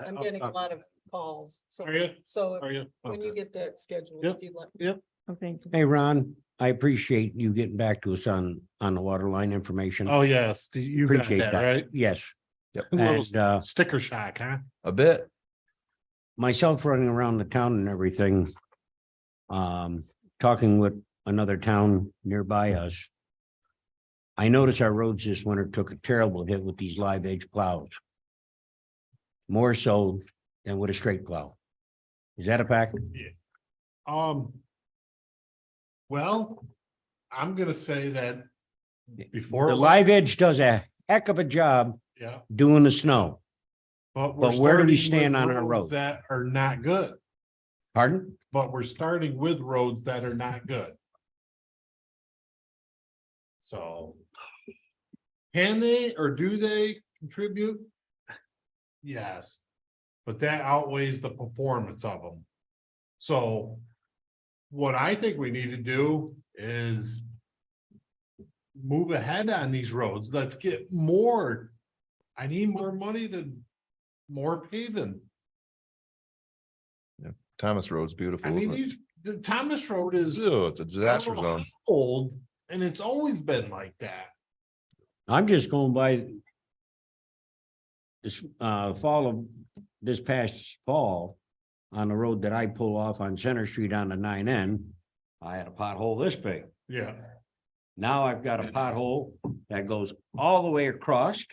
I'm getting a lot of calls, Are you? so Are you? when you Okay. get that scheduled, Yep, if you'd like. yep. Okay. Hey, Ron, I appreciate you getting back to us on the water line information. Oh, yes, you got Appreciate that, that. right? Yes. Yep. A little And sticker shock, huh? A bit. myself running around the town and everything. Talking with another town nearby us. I noticed our roads this winter took a terrible hit with these live edge plows. More so than with a straight plow. Is that a fact? Well, I'm gonna say that before. The live edge does a heck of a job Yeah. doing the snow. But But where do we starting stand with on our roads road? that are not good, Pardon? but we're starting with roads that are not good. So. Can they or do they contribute? Yes. But that outweighs the performance of them. So. What I think we need to do is. Move ahead on these roads. Let's get more. I need more money to. More paving. Thomas Road's beautiful. I mean, Isn't the Thomas Road is it? Ew, it's a disaster I don't know zone. how old, and it's always been like that. I'm just going by. This fall of this past fall. On the road that I pull off on Center Street on the 9N. I had a pothole this big. Yeah. Now I've got a pothole that goes all the way across.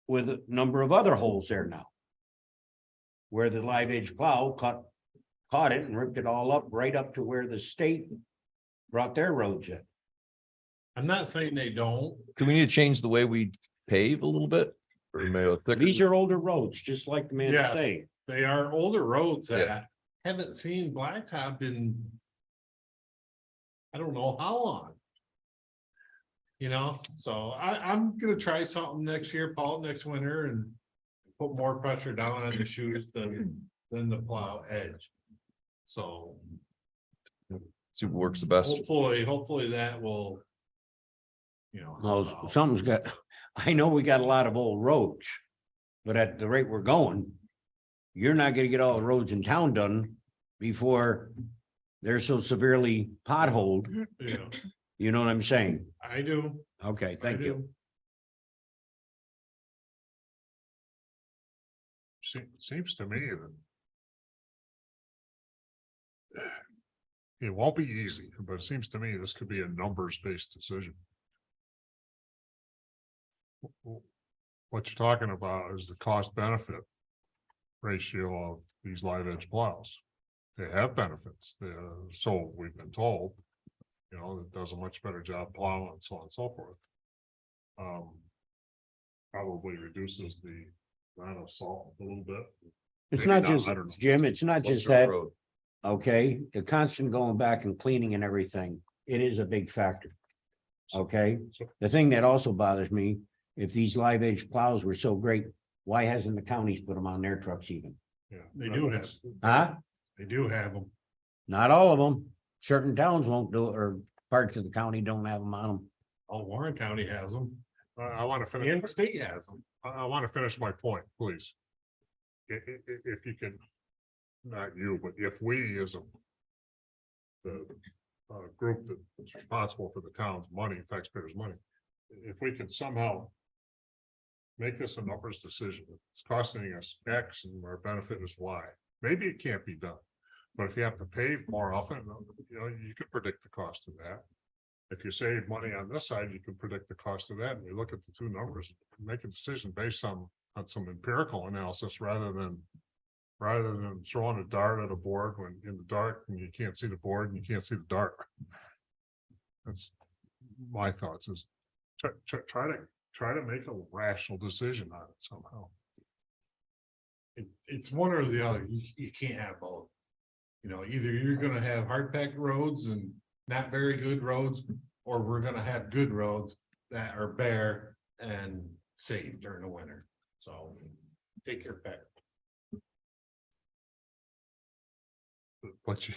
With a number of other holes there now. Where the live edge plow cut caught it and ripped it all up, right up to where the state brought their roads in. I'm not saying they don't. Do we need to change the way we pave a little bit? Or maybe a thicker? These are older roads, just like the man Yes. saying. They are older roads Yeah. that haven't seen blacktop in I don't know how long. You know, so I'm gonna try something next year, Paul, next winter and put more pressure down on the shoes than the plow edge. So See what works the best. hopefully that will, you know. help Well, out. something's got, I know we got a lot of old roads. But at the rate we're going, you're not gonna get all the roads in town done before they're so severely potholed. Yeah, You know what I'm saying? I do. Okay, I thank you. do. Seems to me that it won't be easy, but it seems to me this could be a numbers-based decision. What you're talking about is the cost benefit ratio of these live edge plows. They have benefits, so we've been told, you know, it does a much better job plowing and so on and so forth. Probably reduces the amount of salt a little bit. It's Maybe not not, just, I don't know. Jim, it's not Closer just to the that, road. okay? The constant going back and cleaning and everything, it is a big factor. Okay? The thing that also bothers me, if these live edge plows were so great, why hasn't the counties put them on their trucks even? Yeah, They do have, Huh? they do have them. Not all of them. Certain towns won't do it, or parts of the county don't have them on them. Oh, Warren County has them. I want to finish. And the state has them. I want to finish my point, please. If you can, not you, but if we as the group that's responsible for the town's money, taxpayers' money, if we can somehow make this a numbers decision, it's costing us X and our benefit is Y. Maybe it can't be done, but if you have to pave more often, you know, you could predict the cost of that. If you save money on this side, you can predict the cost of that, and you look at the two numbers, make a decision based on some empirical analysis rather than throwing a dart at a board when in the dark and you can't see the board and you can't see the dark. That's my thoughts is try to make a rational decision on it somehow. It's one or the other. You can't have both. You know, either you're gonna have hard packed roads and not very good roads, or we're gonna have good roads that are bare and safe during the winter. So take your pick. But you,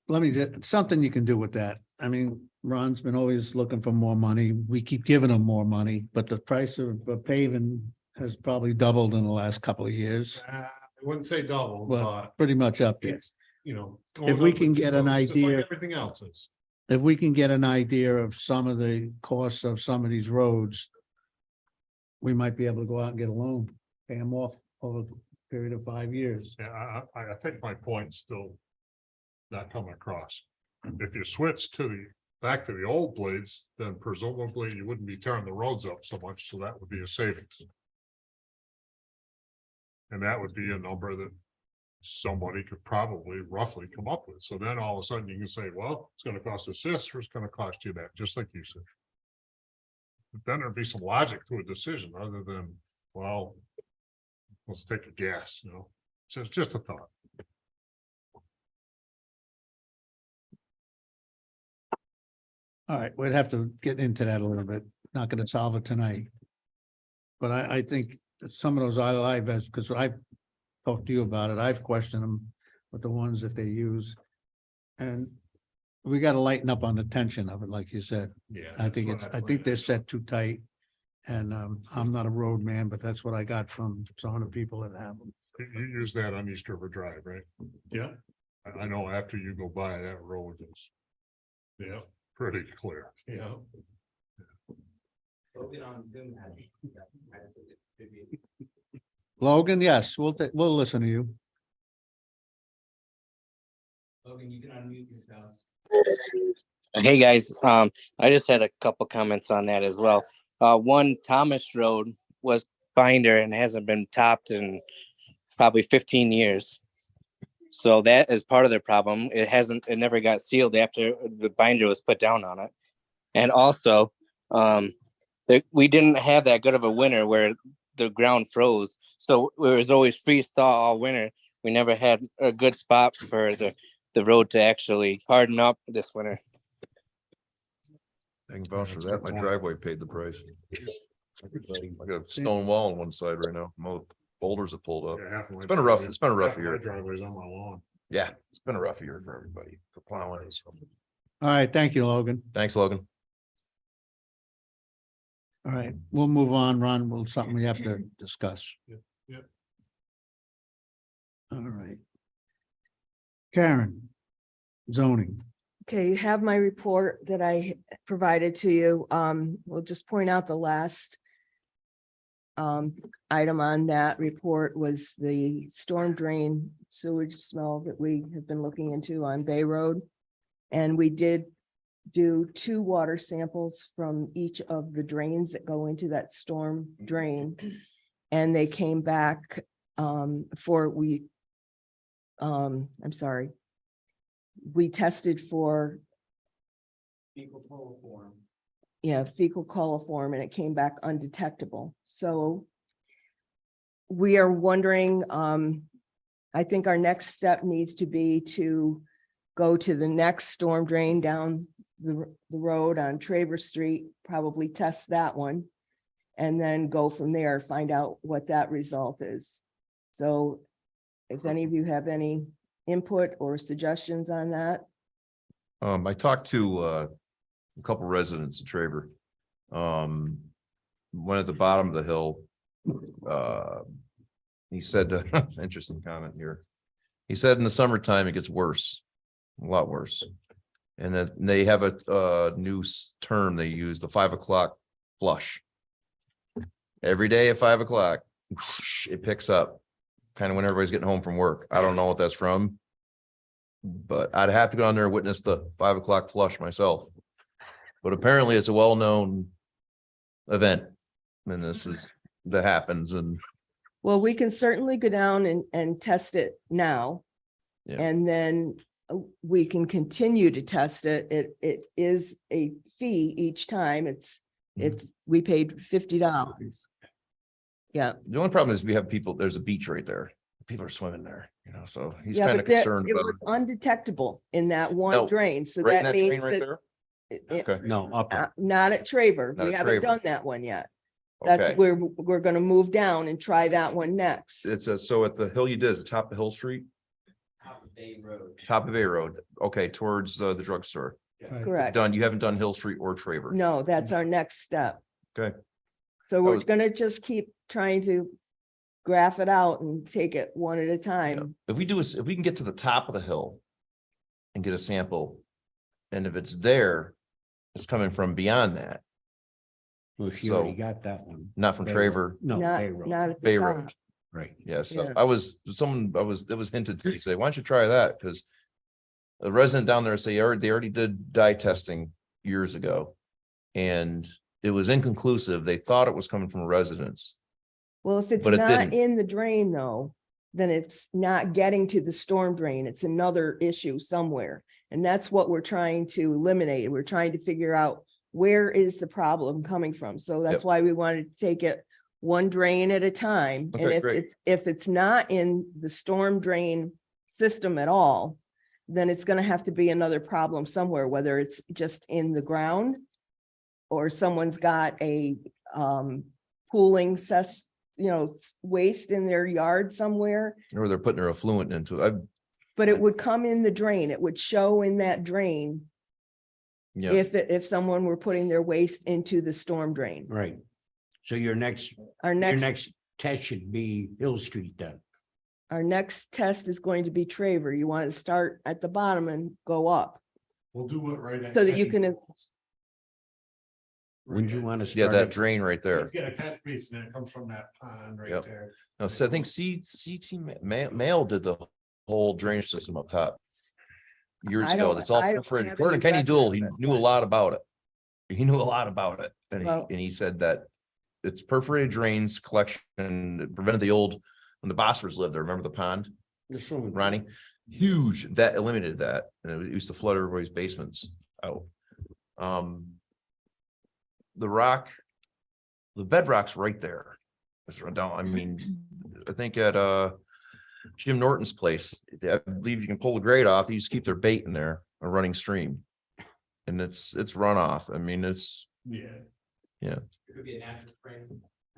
Let me, something you can do with that. I mean, Ron's been always looking for more money. We keep giving him more money, but the price of paving has probably doubled in the last couple of years. I wouldn't say double, Well, but pretty much up there. it's, you know. If we can get an just like idea- Everything else is. If we can get an idea of some of the costs of some of these roads, we might be able to go out and get a loan, pay them off over a period of 5 years. yeah, I think my point's still not coming across. If you switch back to the old blades, then presumably you wouldn't be tearing the roads up so much, so that would be a savings. And that would be a number that somebody could probably roughly come up with. So then all of a sudden you can say, well, it's gonna cost us this, or it's gonna cost you that, just like you said. But then there'd be some logic to a decision other than, well, let's take a guess, you know, just a thought. All right, we'd have to get into that a little bit. Not gonna solve it tonight. But I think that some of those live edge, because I talked to you about it, I've questioned them with the ones that they use. And we gotta lighten up on the tension of it, like you said. Yeah. I think they're set too tight. And I'm not a road man, but that's what I got from some of the people that have them. You use that on East River Drive, right? Yeah, I know after you go by that road is yeah, pretty clear. yeah. Logan, yes, we'll listen to you. Hey guys, I just had a couple comments on that as well. One, Thomas Road was binder and hasn't been topped in probably 15 years. So that is part of their problem. It never got sealed after the binder was put down on it. And also, we didn't have that good of a winter where the ground froze. So it was always freeze thaw all winter. We never had a good spot for the road to actually harden up this winter. I can vouch for that. My driveway paid the price. I got a stone wall on one side right now. Most boulders have pulled up. Yeah, half of my It's been a rough driveway- year. My driveway's on my lawn. Yeah, it's been a rough year for everybody for plowing. So, All right, thank you, Logan. thanks, Logan. All right, we'll move on, Ron. Well, something we have to discuss. Yep. All right. Karen. Zoning. Okay, you have my report that I provided to you. We'll just point out the last item on that report was the storm drain sewage smell that we have been looking into on Bay Road. And we did do 2 water samples from each of the drains that go into that storm drain. And they came back I'm sorry. We tested for fecal coliform, and it came back undetectable. So we are wondering, I think our next step needs to be to go to the next storm drain down the road on Traver Street, probably test that one, and then go from there, find out what that result is. So if any of you have any input or suggestions on that. I talked to a couple residents of Traver. One at the bottom of the hill. He said, interesting comment here. He said in the summertime, it gets worse, a lot worse. And that they have a new term they use, the 5 o'clock flush. Every day at 5 o'clock, it picks up. Kind of when everybody's getting home from work. I don't know what that's from. But I'd have to go down there and witness the 5 o'clock flush myself. But apparently it's a well-known event. And that happens and. Well, we can certainly go down and test it now. Yeah. And then we can continue to test it. It is a fee each time. We paid $50. Yeah. The only problem is we have people, there's a beach right there. People are swimming there, so he's Yeah, kind of but concerned it about was undetectable in that one No, drain. So right in that that drain means right that there. Okay, No, up top. not at Traver. Not We at haven't Traver. done that one yet. That's okay. where we're gonna move down and try that one next. It's so at the hill you did, is the top of Hill Street, top of A Road. Okay, towards the drugstore. Correct. You haven't done Hill Street or Traver. No, that's our next step. Okay. So we're was- gonna just keep trying to graph it out and take it one at a time. If we can get to the top of the hill and get a sample, and if it's there, it's coming from beyond that, Well, she So- already got that one. not from Bay Traver. Road. No, Not, Bay Road. not at Bay the Road. top. Right. Yeah, so Yeah. it was hinted to me, say, why don't you try that? Because the resident down there say they already did dye testing years ago. And it was inconclusive. They thought it was coming from a residence. Well, if it's But it not didn't. in the drain though, then it's not getting to the storm drain. It's another issue somewhere. And that's what we're trying to eliminate. We're trying to figure out where is the problem coming from? So that's Yep. why we wanted to take it one drain at a time. And Okay, if great. it's not in the storm drain system at all, then it's gonna have to be another problem somewhere, whether it's just in the ground or someone's got a pooling waste in their yard somewhere. Or they're putting their effluent into it. But it would come in the drain. It would show in that drain Yeah, if someone were putting their waste into the storm drain. Right. So your next Our next test should be Hill Street then. Our next test is going to be Traver. You want to start at the bottom and go up We'll do it right. so that you can, Wouldn't you want to yeah, start? that at- drain right there. Let's get a catch basin and it comes from that pond right Yep. there. No, so I think Mail did the whole drainage system up top. Years I ago, don't- that's all I don't perforated. have According to any Kenny record Dool, of he it, knew a but- lot about it. He knew a lot about it. Well- And he said that it's perforated drains collection, it prevented the old, when the Bosfords lived there, remember the pond, The swimming pool. Ronnie? huge, that eliminated that, and it used to flood everybody's basements out. The rock, the bedrock's right there. It's right down, I mean, I think at Jim Norton's place, I believe you can pull the grate off, they just keep their bait in there, a running stream. And it's runoff, I mean, it's, Yeah. yeah.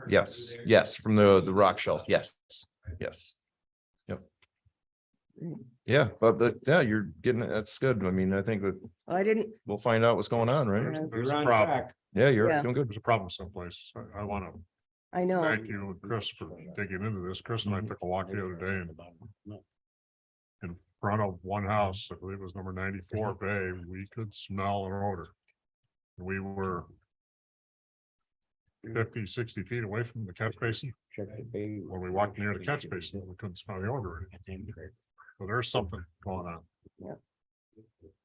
Yes, yes, from the rock shelf, yes, yes. Yep. Yeah, but yeah, you're getting it, that's good, I mean, I think that I didn't, we'll find out what's going on, right? Yeah. There's You're a on problem. track. Yeah, you're Yeah. doing good. There's a problem someplace. I want to I know. thank you and Chris for digging into this. Chris and I took a walk the other day and in front of one house, I believe it was number 94 Bay, we could smell an odor. We were 50, 60 feet away from the catch basin. Check the bay. When we walked near the catch basin, we couldn't smell the odor. So there's something going on.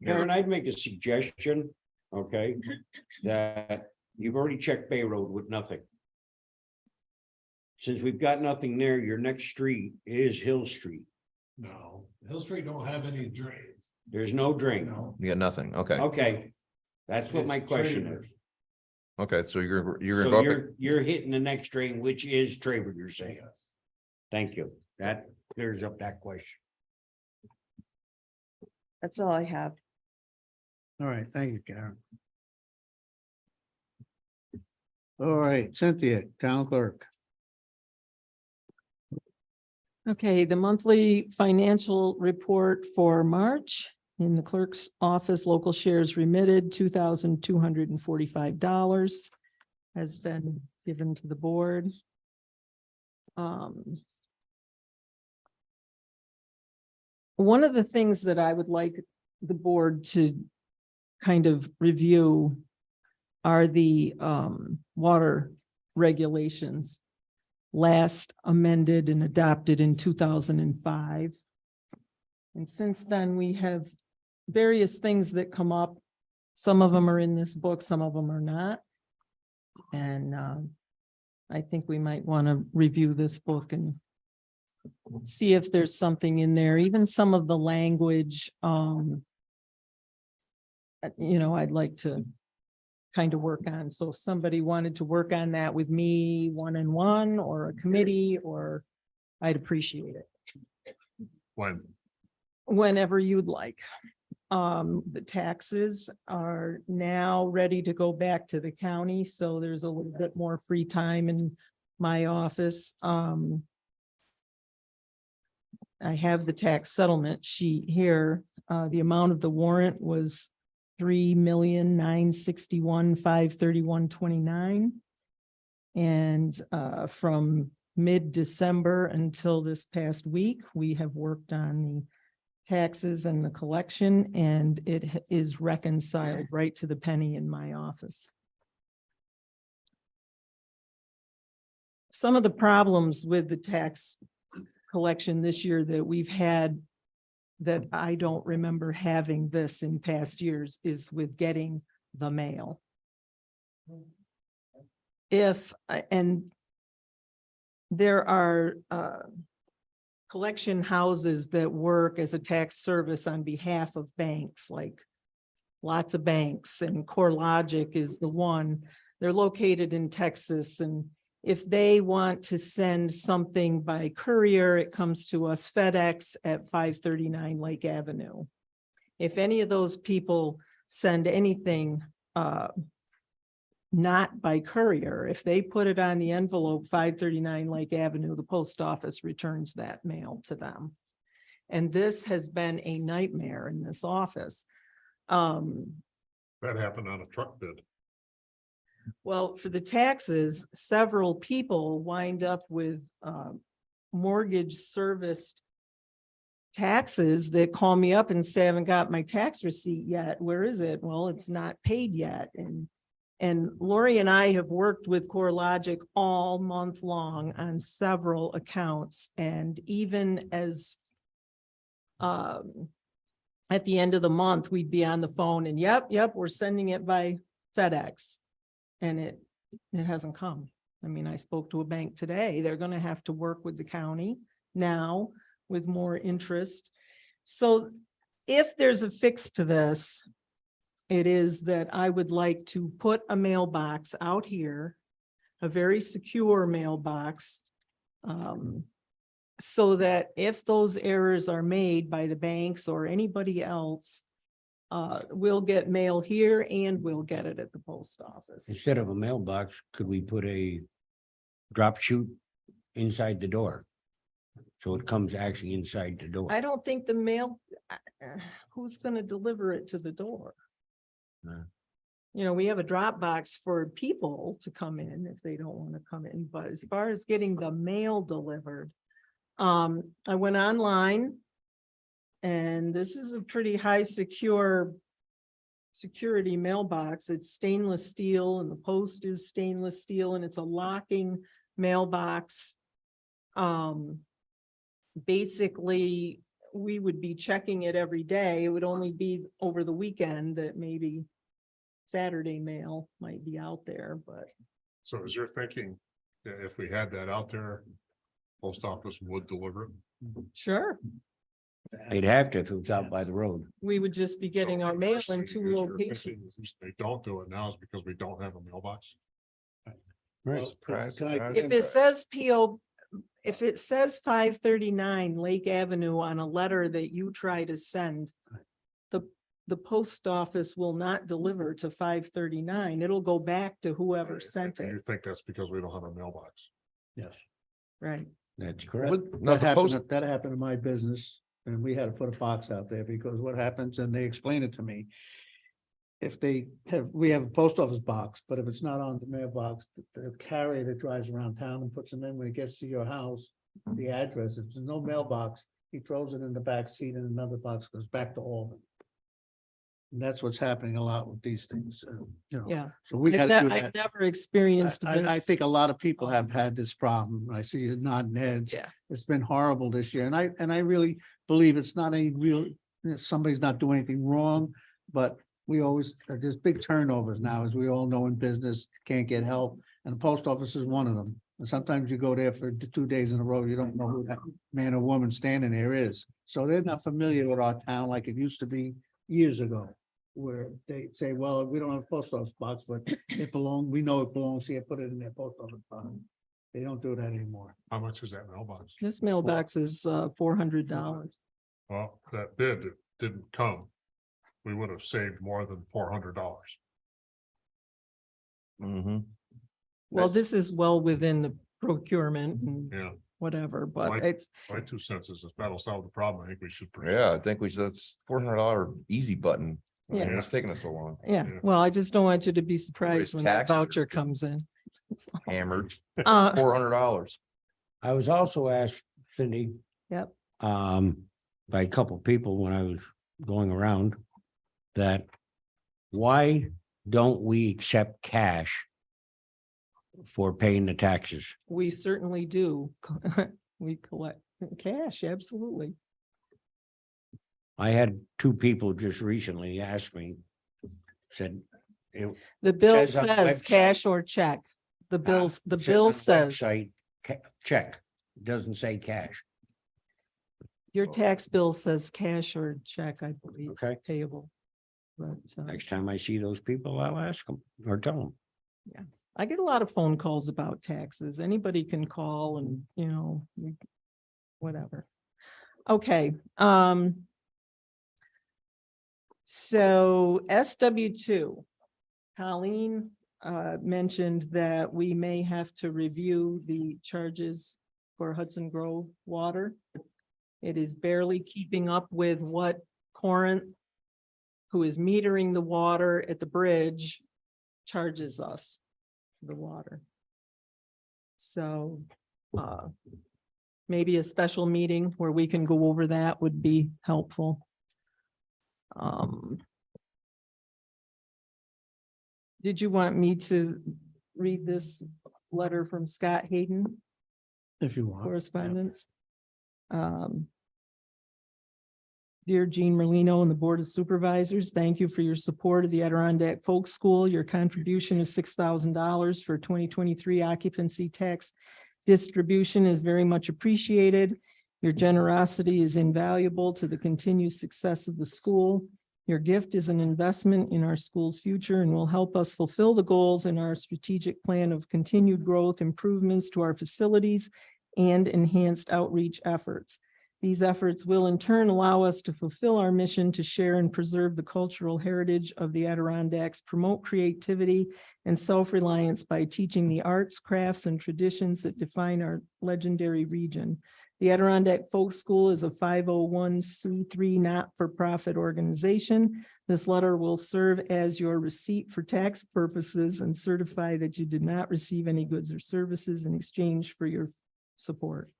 Aaron, I'd make a suggestion, okay, that you've already checked Bay Road with nothing. Since we've got nothing there, your next street is Hill Street. No, Hill Street don't have any drains. There's no drain. No. You got nothing, okay, Okay, that's what It's my question Traver. is. okay, so you're gonna So go up it. you're hitting the next drain, which is Traver, you're saying. Thank you. That clears up that question. That's all I have. All right, thank you, Karen. All right, Cynthia, town clerk. Okay, the monthly financial report for March in the clerk's office, local shares remitted $2,245 has been given to the board. One of the things that I would like the board to kind of review are the water regulations last amended and adopted in 2005. And since then, we have various things that come up. Some of them are in this book, some of them are not. And I think we might want to review this book and see if there's something in there, even some of the language. I'd like to kind of work on. So if somebody wanted to work on that with me one-on-one or a committee, or I'd appreciate it whenever you'd like. The taxes are now ready to go back to the county, so there's a little bit more free time in my office. I have the tax settlement sheet here. The amount of the warrant was $3,961,531.29. And from mid-December until this past week, we have worked on the taxes and the collection, and it is reconciled right to the penny in my office. Some of the problems with the tax collection this year that we've had, that I don't remember having this in past years, is with getting the mail. And there are collection houses that work as a tax service on behalf of banks, like lots of banks, and CoreLogic is the one. They're located in Texas, and if they want to send something by courier, it comes to us FedEx at 539 Lake Avenue. If any of those people send anything not by courier, if they put it on the envelope 539 Lake Avenue, the post office returns that mail to them. And this has been a nightmare in this office. That happened on a truck bid. Well, for the taxes, several people wind up with mortgage serviced taxes that call me up and say, I haven't got my tax receipt yet. Where is it? Well, it's not paid yet. And Lori and I have worked with CoreLogic all month long on several accounts. And even as at the end of the month, we'd be on the phone and yep, we're sending it by FedEx. And it hasn't come. I mean, I spoke to a bank today. They're going to have to work with the county now with more interest. So if there's a fix to this, it is that I would like to put a mailbox out here, a very secure mailbox. So that if those errors are made by the banks or anybody else, we'll get mail here and we'll get it at the post office. Instead of a mailbox, could we put a drop chute inside the door? So it comes actually inside the door. I don't think the mail, who's gonna deliver it to the door? No. You know, we have a drop box for people to come in if they don't want to come in, but as far as getting the mail delivered, I went online. And this is a pretty high security mailbox. It's stainless steel and the post is stainless steel and it's a locking mailbox. Basically, we would be checking it every day. It would only be over the weekend that maybe Saturday mail might be out there, but So is your thinking that if we had that out there, post office would deliver it? sure, They'd have to if it was out by the road. we would just be getting our mail in two Is your thinking locations. if They don't do it now is because we don't have a mailbox. Right. If it says PO, if it says 539 Lake Avenue on a letter that you try to send, the post office will not deliver to 539. It'll go back to whoever sent And it. you think that's because we don't have a mailbox? Yes. Right. That's correct. No, the post, That happened in my business and we had to put a box out there because what happens, and they explained it to me. If we have a post office box, but if it's not on the mailbox, the carrier that drives around town and puts them in when it gets to your house, the address, if there's no mailbox, he throws it in the back seat and another box goes back to Albany. And that's what's happening a lot with these things, you know. Yeah. So we gotta do I've that. never experienced I this. think a lot of people have had this problem. I see you nodding heads. Yeah. It's been horrible this year, and I really believe it's not any real, somebody's not doing anything wrong, but we always, there's big turnovers now, as we all know in business, can't get help, and the post office is one of them. And sometimes you go there for 2 days in a row, you don't know who that man or woman standing there is. So they're not familiar with our town like it used to be years ago, where they say, well, we don't have a post office box, but we know it belongs here, put it in their post office box. They don't do that anymore. How much is that mailbox? This mailbox is $400. Well, that bid didn't come. We would have saved more than $400. Mhm. Well, this is well within the procurement and Yeah, whatever, but Right. it's, my 2 cents is if that'll solve the problem, I think we should. pursue Yeah, I it. think that's $400 easy button. I mean, Yeah. It's taking us so long. yeah, Yeah. well, I just don't want you to be surprised Raise when that taxes. voucher comes in. Hammered, Uh, $400. I was also asked, Cindy. Yep. By a couple people when I was going around, that why don't we accept cash for paying the taxes? We certainly do. We collect cash, absolutely. I had 2 people just recently ask me, said. The bill Says on the says website. cash or check. The bill says Check, doesn't say cash. your tax bill says cash or check, I believe, Okay, payable. But next time I see those people, I'll ask them or tell them. I get a lot of phone calls about taxes. Anybody can call and, whatever. Okay, so SW2, Colleen mentioned that we may have to review the charges for Hudson Grove water. It is barely keeping up with what Corinth, who is metering the water at the bridge, charges us the water. So maybe a special meeting where we can go over that would be helpful. Did you want me to read this letter from Scott Hayden? If you want. Correspondence. Dear Jean Merlino and the Board of Supervisors, thank you for your support of the Adirondack Folk School. Your contribution of $6,000 for 2023 occupancy tax distribution is very much appreciated. Your generosity is invaluable to the continued success of the school. Your gift is an investment in our school's future and will help us fulfill the goals in our strategic plan of continued growth, improvements to our facilities, and enhanced outreach efforts. These efforts will in turn allow us to fulfill our mission to share and preserve the cultural heritage of the Adirondacks, promote creativity and self-reliance by teaching the arts, crafts, and traditions that define our legendary region. The Adirondack Folk School is a 501c3 not-for-profit organization. This letter will serve as your receipt for tax purposes and certify that you did not receive any goods or services in exchange for your support.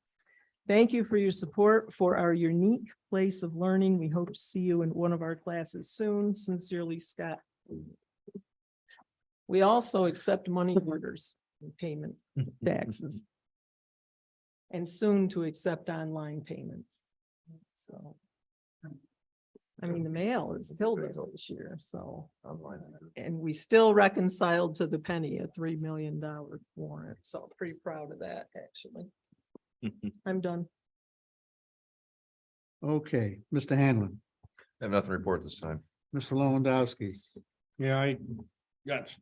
Thank you for your support for our unique place of learning. We hope to see you in one of our classes soon. Sincerely, Scott. We also accept money orders and payment taxes. And soon to accept online payments. So. I mean, the mail is killed us this year, so. And we still reconciled to the penny a $3 million warrant, so pretty proud of that, actually. I'm done. Okay, Mr. Hanlon, I have nothing to report this time. Mr. Lewandowski, Yeah, I got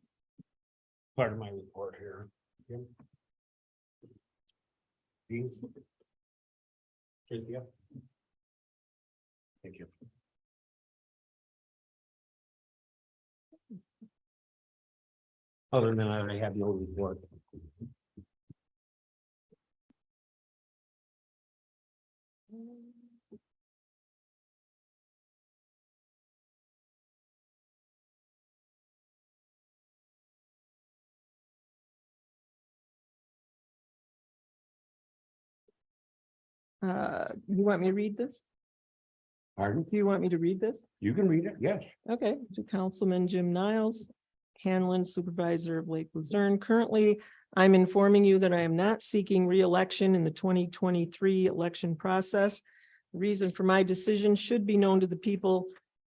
part of my report here. Thank you. Other than that, I have no report. You want me to read this? Pardon? Do you want me to read this? You can read it, yes. Okay, to Councilman Jim Niles, Hanlon, Supervisor of Lake Luzerne. Currently, I'm informing you that I am not seeking re-election in the 2023 election process. The reason for my decision should be known to the people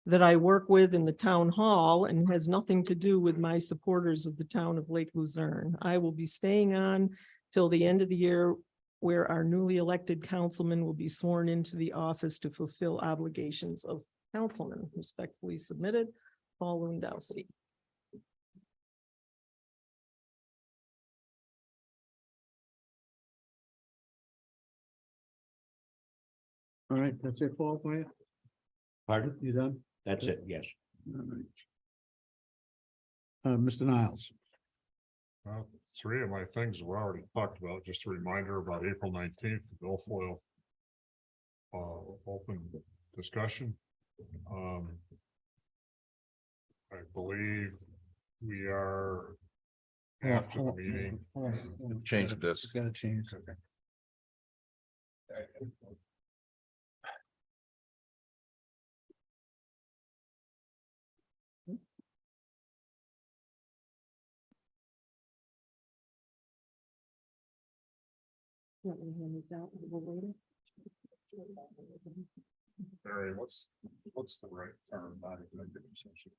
that I work with in the town hall and has nothing to do with my supporters of the town of Lake Luzerne. I will be staying on till the end of the year, where our newly elected councilman will be sworn into the office to fulfill obligations of councilman. Respectfully submitted, Paul Lewandowski. all right, that's it, Paul, for you? Pardon? You done? That's it, yes. All right. Mr. Niles, Three of my things were already talked about. Just a reminder about April 19th, the Milfoil open discussion. I believe we are after the meeting. Change this. It's gotta change. Okay. Barry, what's the right term? Not executive session.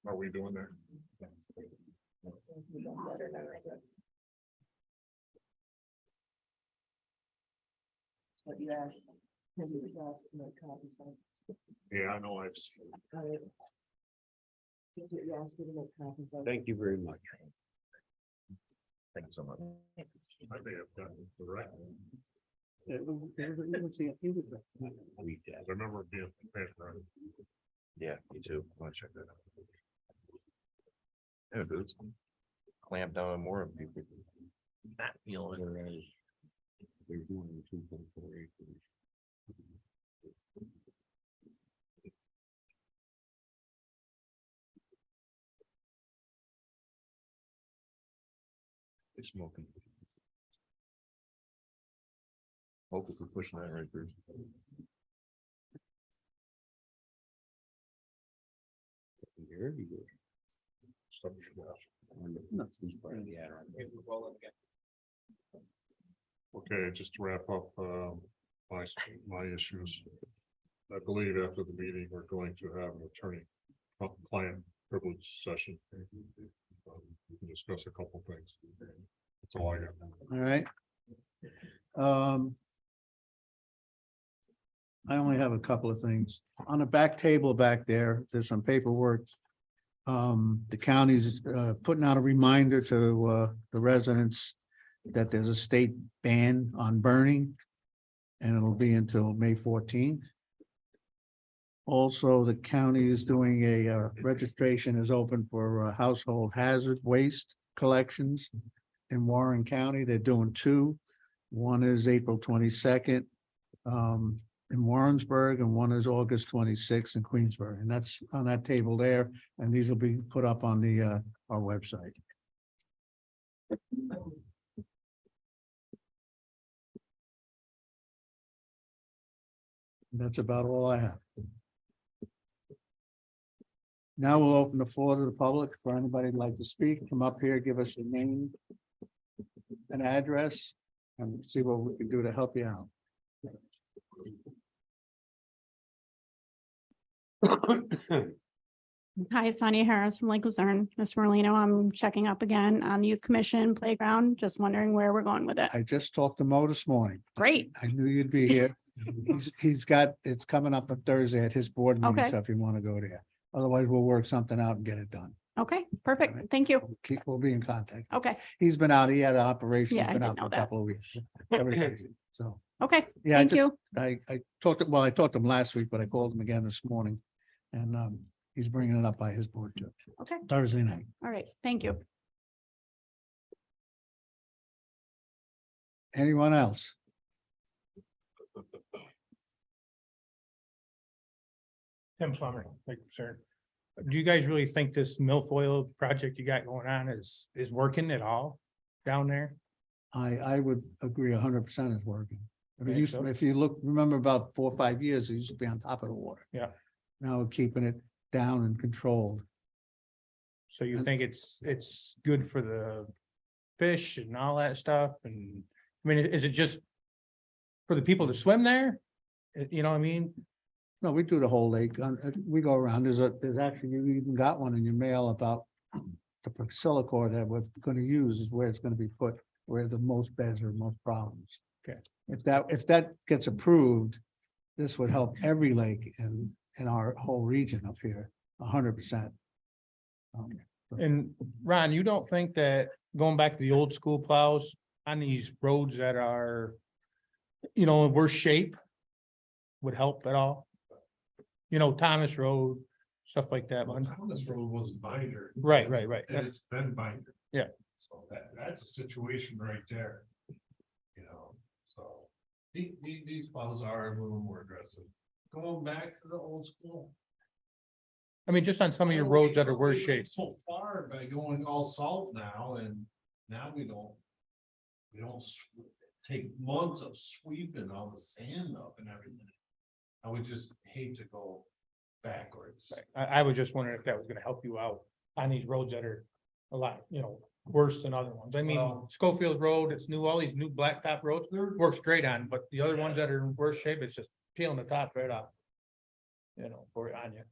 Are we doing that? Yeah, I know I've seen it. Thank you very much. Thank you so much. I may have gotten it direct. You can see it, you can- I remember it being. Right. Yeah, me too. I want to check that out. Yeah, but it's clamp down on more of people. Not feeling it. They're doing 2.4 acres. It's smoking. Hope if we're pushing that right through. Here you go. Okay, just to wrap up, my issues. I believe after the meeting, we're going to have an attorney-client privilege session. We can discuss a couple things. That's all I got. All right. I only have a couple of things. On the back table back there, there's some paperwork. The county's putting out a reminder to the residents that there's a state ban on burning. And it'll be until May 14th. Also, the county is doing a registration is open for household hazard waste collections in Warren County. They're doing two. One is April 22nd in Warrensburg, and one is August 26th in Queensburg. And that's on that table there. And these will be put up on the our website. That's about all I have. Now we'll open the floor to the public for anybody who'd like to speak. Come up here, give us your name and address, and see what we can do to help you out. Hi, Sonia Harris from Lake Luzerne. Mr. Merlino, I'm checking up again on the Youth Commission Playground, just wondering where we're going with it. I just talked to Mo this morning. Great. I knew you'd be here. He's got, it's coming up on Thursday at his board meeting, Okay. so if you want to go there. Otherwise, we'll work something out and get it done. Okay, All perfect. right. Thank you. We'll be in contact. Okay, He's been out, he had an operation, Yeah, he's I been didn't out for know a that. couple of weeks. Everything. So, okay, yeah, thank you. I talked to, well, I talked to him last week, but I called him again this morning. And he's bringing it up by his board too, Okay, Thursday night. all right, thank you. Anyone else? Tim Plummer, like, sir. Do you guys really think this milfoil project you got going on is working at all down there? I would agree 100% is working. I mean, Think so? if you look, remember about 4 or 5 years, it used to be on top of the water. Yeah. Now we're keeping it down and controlled. So you think it's good for the fish and all that stuff? And I mean, is it just for the people to swim there? You know what I mean? No, we do the whole lake. We go around. There's actually, you even got one in your mail about the silicone that we're going to use is where it's going to be put, where the most beds are, most problems. Okay. If that gets approved, this would help every lake in our whole region up here, 100%. And Ron, you don't think that going back to the old school plows on these roads that are, in worse shape would help at all? Thomas Road, stuff like that. Well, Thomas Road was binder. Right. And it's been binder. Yeah. So that's a situation right there. So these plows are a little more aggressive. Going back to the old school. I mean, just on some of your roads that are worse shape. So far by going all salt now, and now we don't take months of sweeping all the sand up and everything. I would just hate to go backwards. I was just wondering if that was gonna help you out on these roads that are a lot, worse than other ones. I mean, Well- Schofield Road, it's new, all these new blacktop roads, works great on, but the other ones that are in worse shape, it's just peeling the top right off. For on you.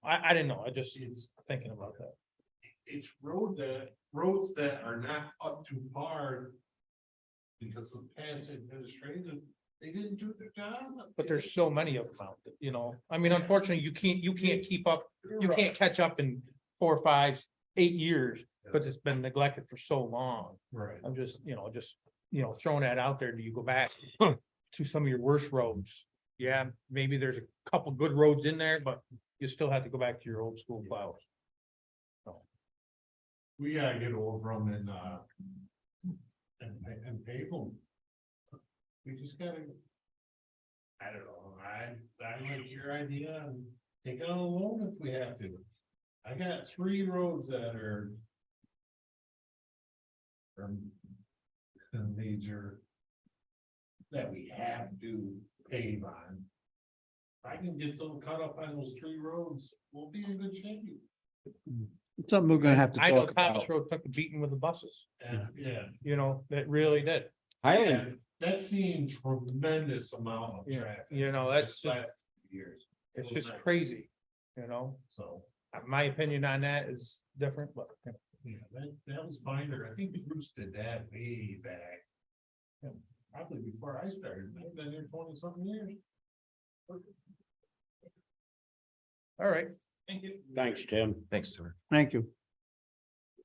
I didn't know, I just thinking about that. It's roads that are not up to par. Because of past administration, they didn't do their job. But there's so many of them out there, I mean, unfortunately, you can't keep up, you can't catch up in 4, 5, 8 years. Because it's been neglected for so long. Right. I'm just throwing that out there. Do you go back to some of your worst roads? Yeah, maybe there's a couple good roads in there, but you still have to go back to your old school plows. We gotta get over them and pave them. We just gotta. I don't know, I like your idea and take out a loan if we have to. I got 3 roads that are. Major. That we have to pave on. If I can get them cut up on those 3 roads, we'll be in good shape. It's something we're gonna have to I know talk Thomas about. Road took a beating with the buses, Yeah. that really did. Highland, That's seen tremendous amount of Yeah, traffic. that's this last few years. It's just crazy, So. My opinion on that is different, but Yeah, that was binder. I think Bruce did that way back. Yeah, probably before I started. I've been here 20-something years. All right, thank you. Thanks, Tim. Thanks, sir. Thank you.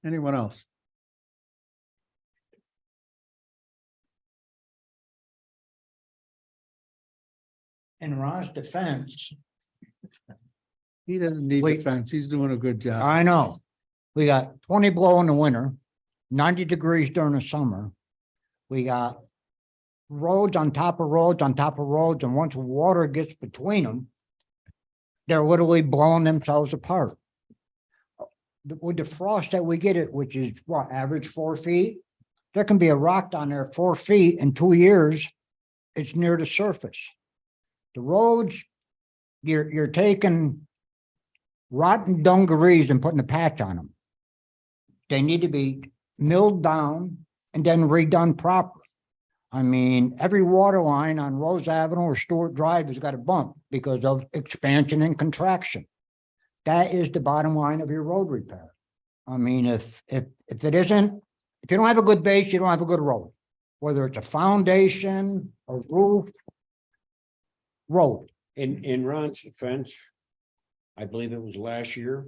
Anyone else? In Ron's defense, He doesn't need Wait. defense. He's doing a good job. I know. We got 20 below in the winter, 90 degrees during the summer. We got roads on top of roads on top of roads, and once water gets between them, they're literally blowing themselves apart. With the frost that we get it, which is what, average 4 feet? There can be a rock down there 4 feet in 2 years. It's near the surface. The roads, you're taking rotten dungarees and putting a patch on them. They need to be milled down and then redone properly. I mean, every water line on Rose Avenue or Stewart Drive has got a bump because of expansion and contraction. That is the bottom line of your road repair. I mean, if it isn't, if you don't have a good base, you don't have a good road. Whether it's a foundation, a roof, road. In Ron's defense, I believe it was last year,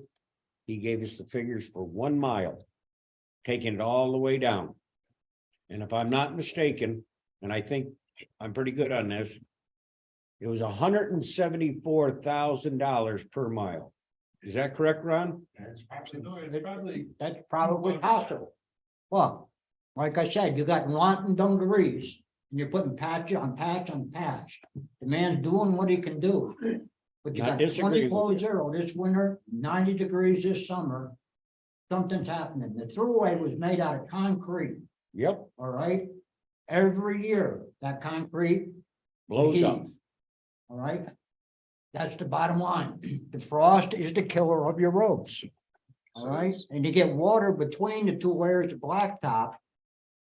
he gave us the figures for 1 mile, taking it all the way down. And if I'm not mistaken, and I think I'm pretty good on this, it was $174,000 per mile. Is that correct, Ron? That's probably possible. Well, like I said, you got wanton dungarees and you're putting patch on patch on patch. The man's doing what he can do. But you Not got 20 disagreeing below with you. zero this winter, 90 degrees this summer. Something's happening. The throughway was made out of concrete, Yep, all right? Every year, that concrete blows up. heaves. All right? That's the bottom line. The frost is the killer of your roads. All right? And you get water between the 2 layers of blacktop.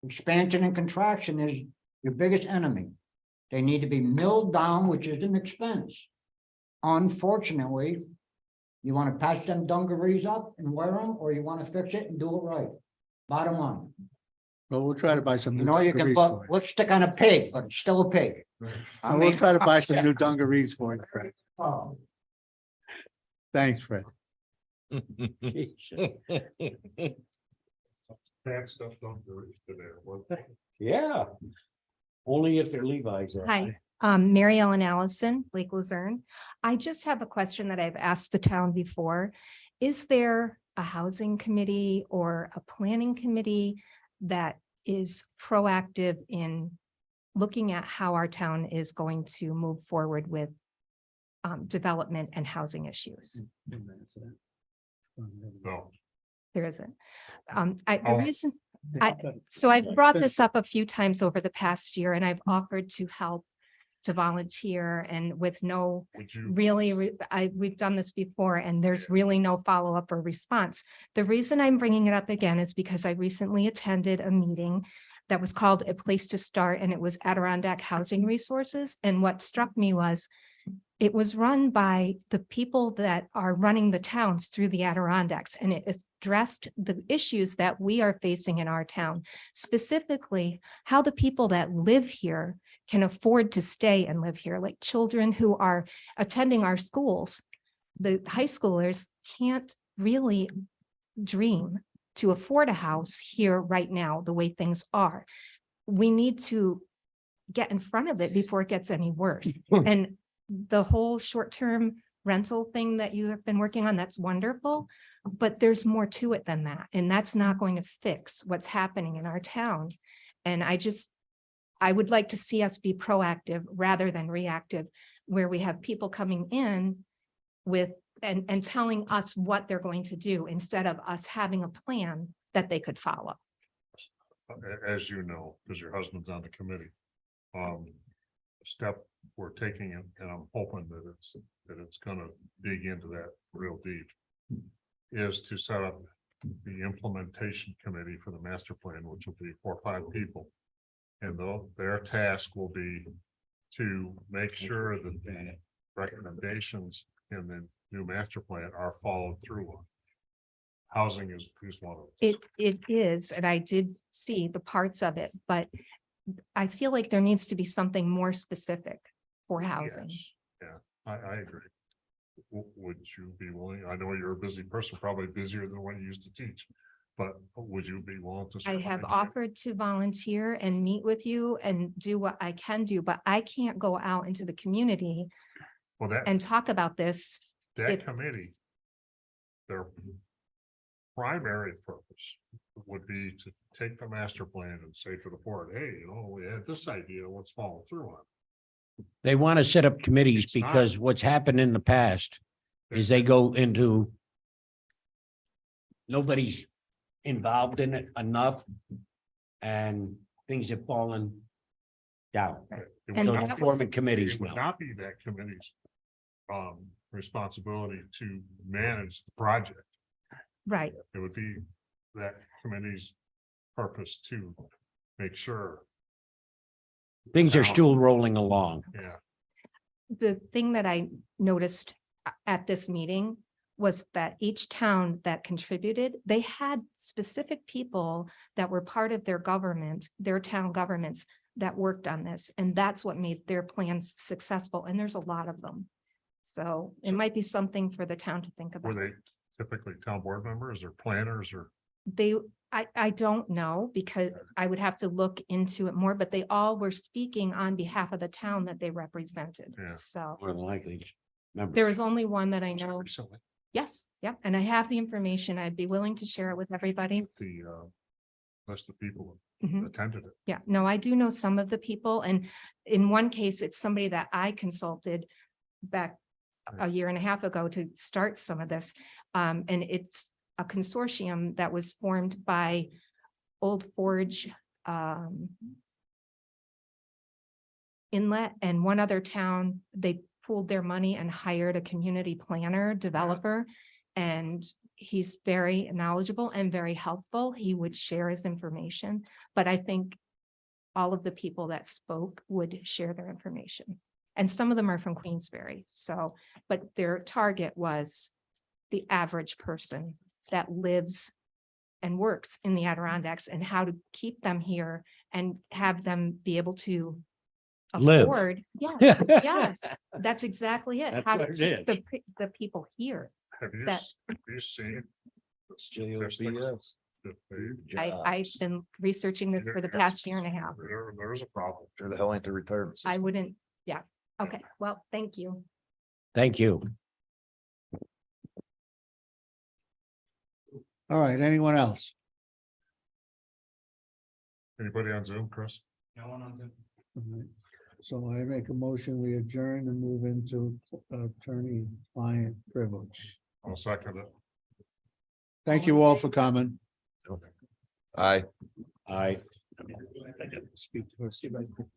Expansion and contraction is your biggest enemy. They need to be milled down, which is an expense. Unfortunately, you want to patch them dungarees up and wear them, or you want to fix it and do it right. Bottom line. Well, we'll try to buy some. You new know, you can dungarees for put lipstick on a pig, but it's still a pig. I We'll mean, try to buy some new dungarees for you, Fred. oh, Thanks, Fred. Bad stuff don't do it today. Yeah. Only if they're Levi's. Hi, Mary Ellen Allison, Lake Luzerne. I just have a question that I've asked the town before. Is there a housing committee or a planning committee that is proactive in looking at how our town is going to move forward with development and housing issues? No. There isn't. Oh. The reason, so I've brought this up a few times over the past year, and I've offered to help, to volunteer, and with no Would you? really, we've done this before, and there's really no follow-up or response. The reason I'm bringing it up again is because I recently attended a meeting that was called A Place to Start, and it was Adirondack Housing Resources. And what struck me was it was run by the people that are running the towns through the Adirondacks, and it addressed the issues that we are facing in our town, specifically how the people that live here can afford to stay and live here, like children who are attending our schools. The high schoolers can't really dream to afford a house here right now, the way things are. We need to get in front of it before it gets any worse. And the whole short-term rental thing that you have been working on, that's wonderful, but there's more to it than that. And that's not going to fix what's happening in our town. And I would like to see us be proactive rather than reactive, where we have people coming in with and telling us what they're going to do instead of us having a plan that they could follow. As you know, because your husband's on the committee. Step we're taking it, and I'm hoping that it's gonna dig into that real deep. Is to set up the implementation committee for the master plan, which will be 4 or 5 people. And their task will be to make sure that the recommendations in the new master plan are followed through on. housing is one of. them. It is, and I did see the parts of it, but I feel like there needs to be something more specific for housing. Yes. Yeah, I agree. Would you be willing? I know you're a busy person, probably busier than what you used to teach. But would you be willing to? I have offered to volunteer and meet with you and do what I can do, but I can't go out into the community Well, that, and talk about this. that if- committee, their primary purpose would be to take the master plan and say to the board, hey, you know, we had this idea, let's follow through on it. They want to set up committees It's not. because what's happened in the past is they go into. Nobody's involved in it enough. And things have fallen down. It And would So not they're that be- was- forming committees It would now. not be that committee's responsibility to manage the project. Right, It would be that committee's purpose to make sure, Things are still rolling along. yeah. the thing that I noticed at this meeting was that each town that contributed, they had specific people that were part of their government, their town governments that worked on this, and that's what made their plans successful, and there's a lot of them. So it might be something for the town to think Were about. they typically town board members or planners or? They, I don't know, because I would have to look into it more, but they all were speaking on behalf of the town that they represented. Yeah. So More than likely. members. there is only one that I know. Recently, Yes, yeah, and I have the information. I'd be willing to share it with everybody. the list of people Mhm. who attended it. Yeah, no, I do know some of the people, and in one case, it's somebody that I consulted back a year and a half ago to start some of this. And it's a consortium that was formed by Old Forge, Inlet and one other town. They pooled their money and hired a community planner developer. And he's very knowledgeable and very helpful. He would share his information, but I think all of the people that spoke would share their information. And some of them are from Queensbury, so, but their target was the average person that lives and works in the Adirondacks, and how to keep them here and have them be able to Live. afford. Yes, yes, that's exactly it. That's How to what it keep the people here. Have That- you seen? the JOBS. statistics that they- I've been researching this for the past year and a half. There is a problem. Sure the hell ain't the retirement. I wouldn't, yeah, okay, well, thank you. Thank you. All right, anyone else? Anybody on Zoom, Chris? All right. So I make a motion, we adjourn and move into attorney-client privilege. I'll second it. Thank you all for coming. Aye. I. Speak to her, see if I can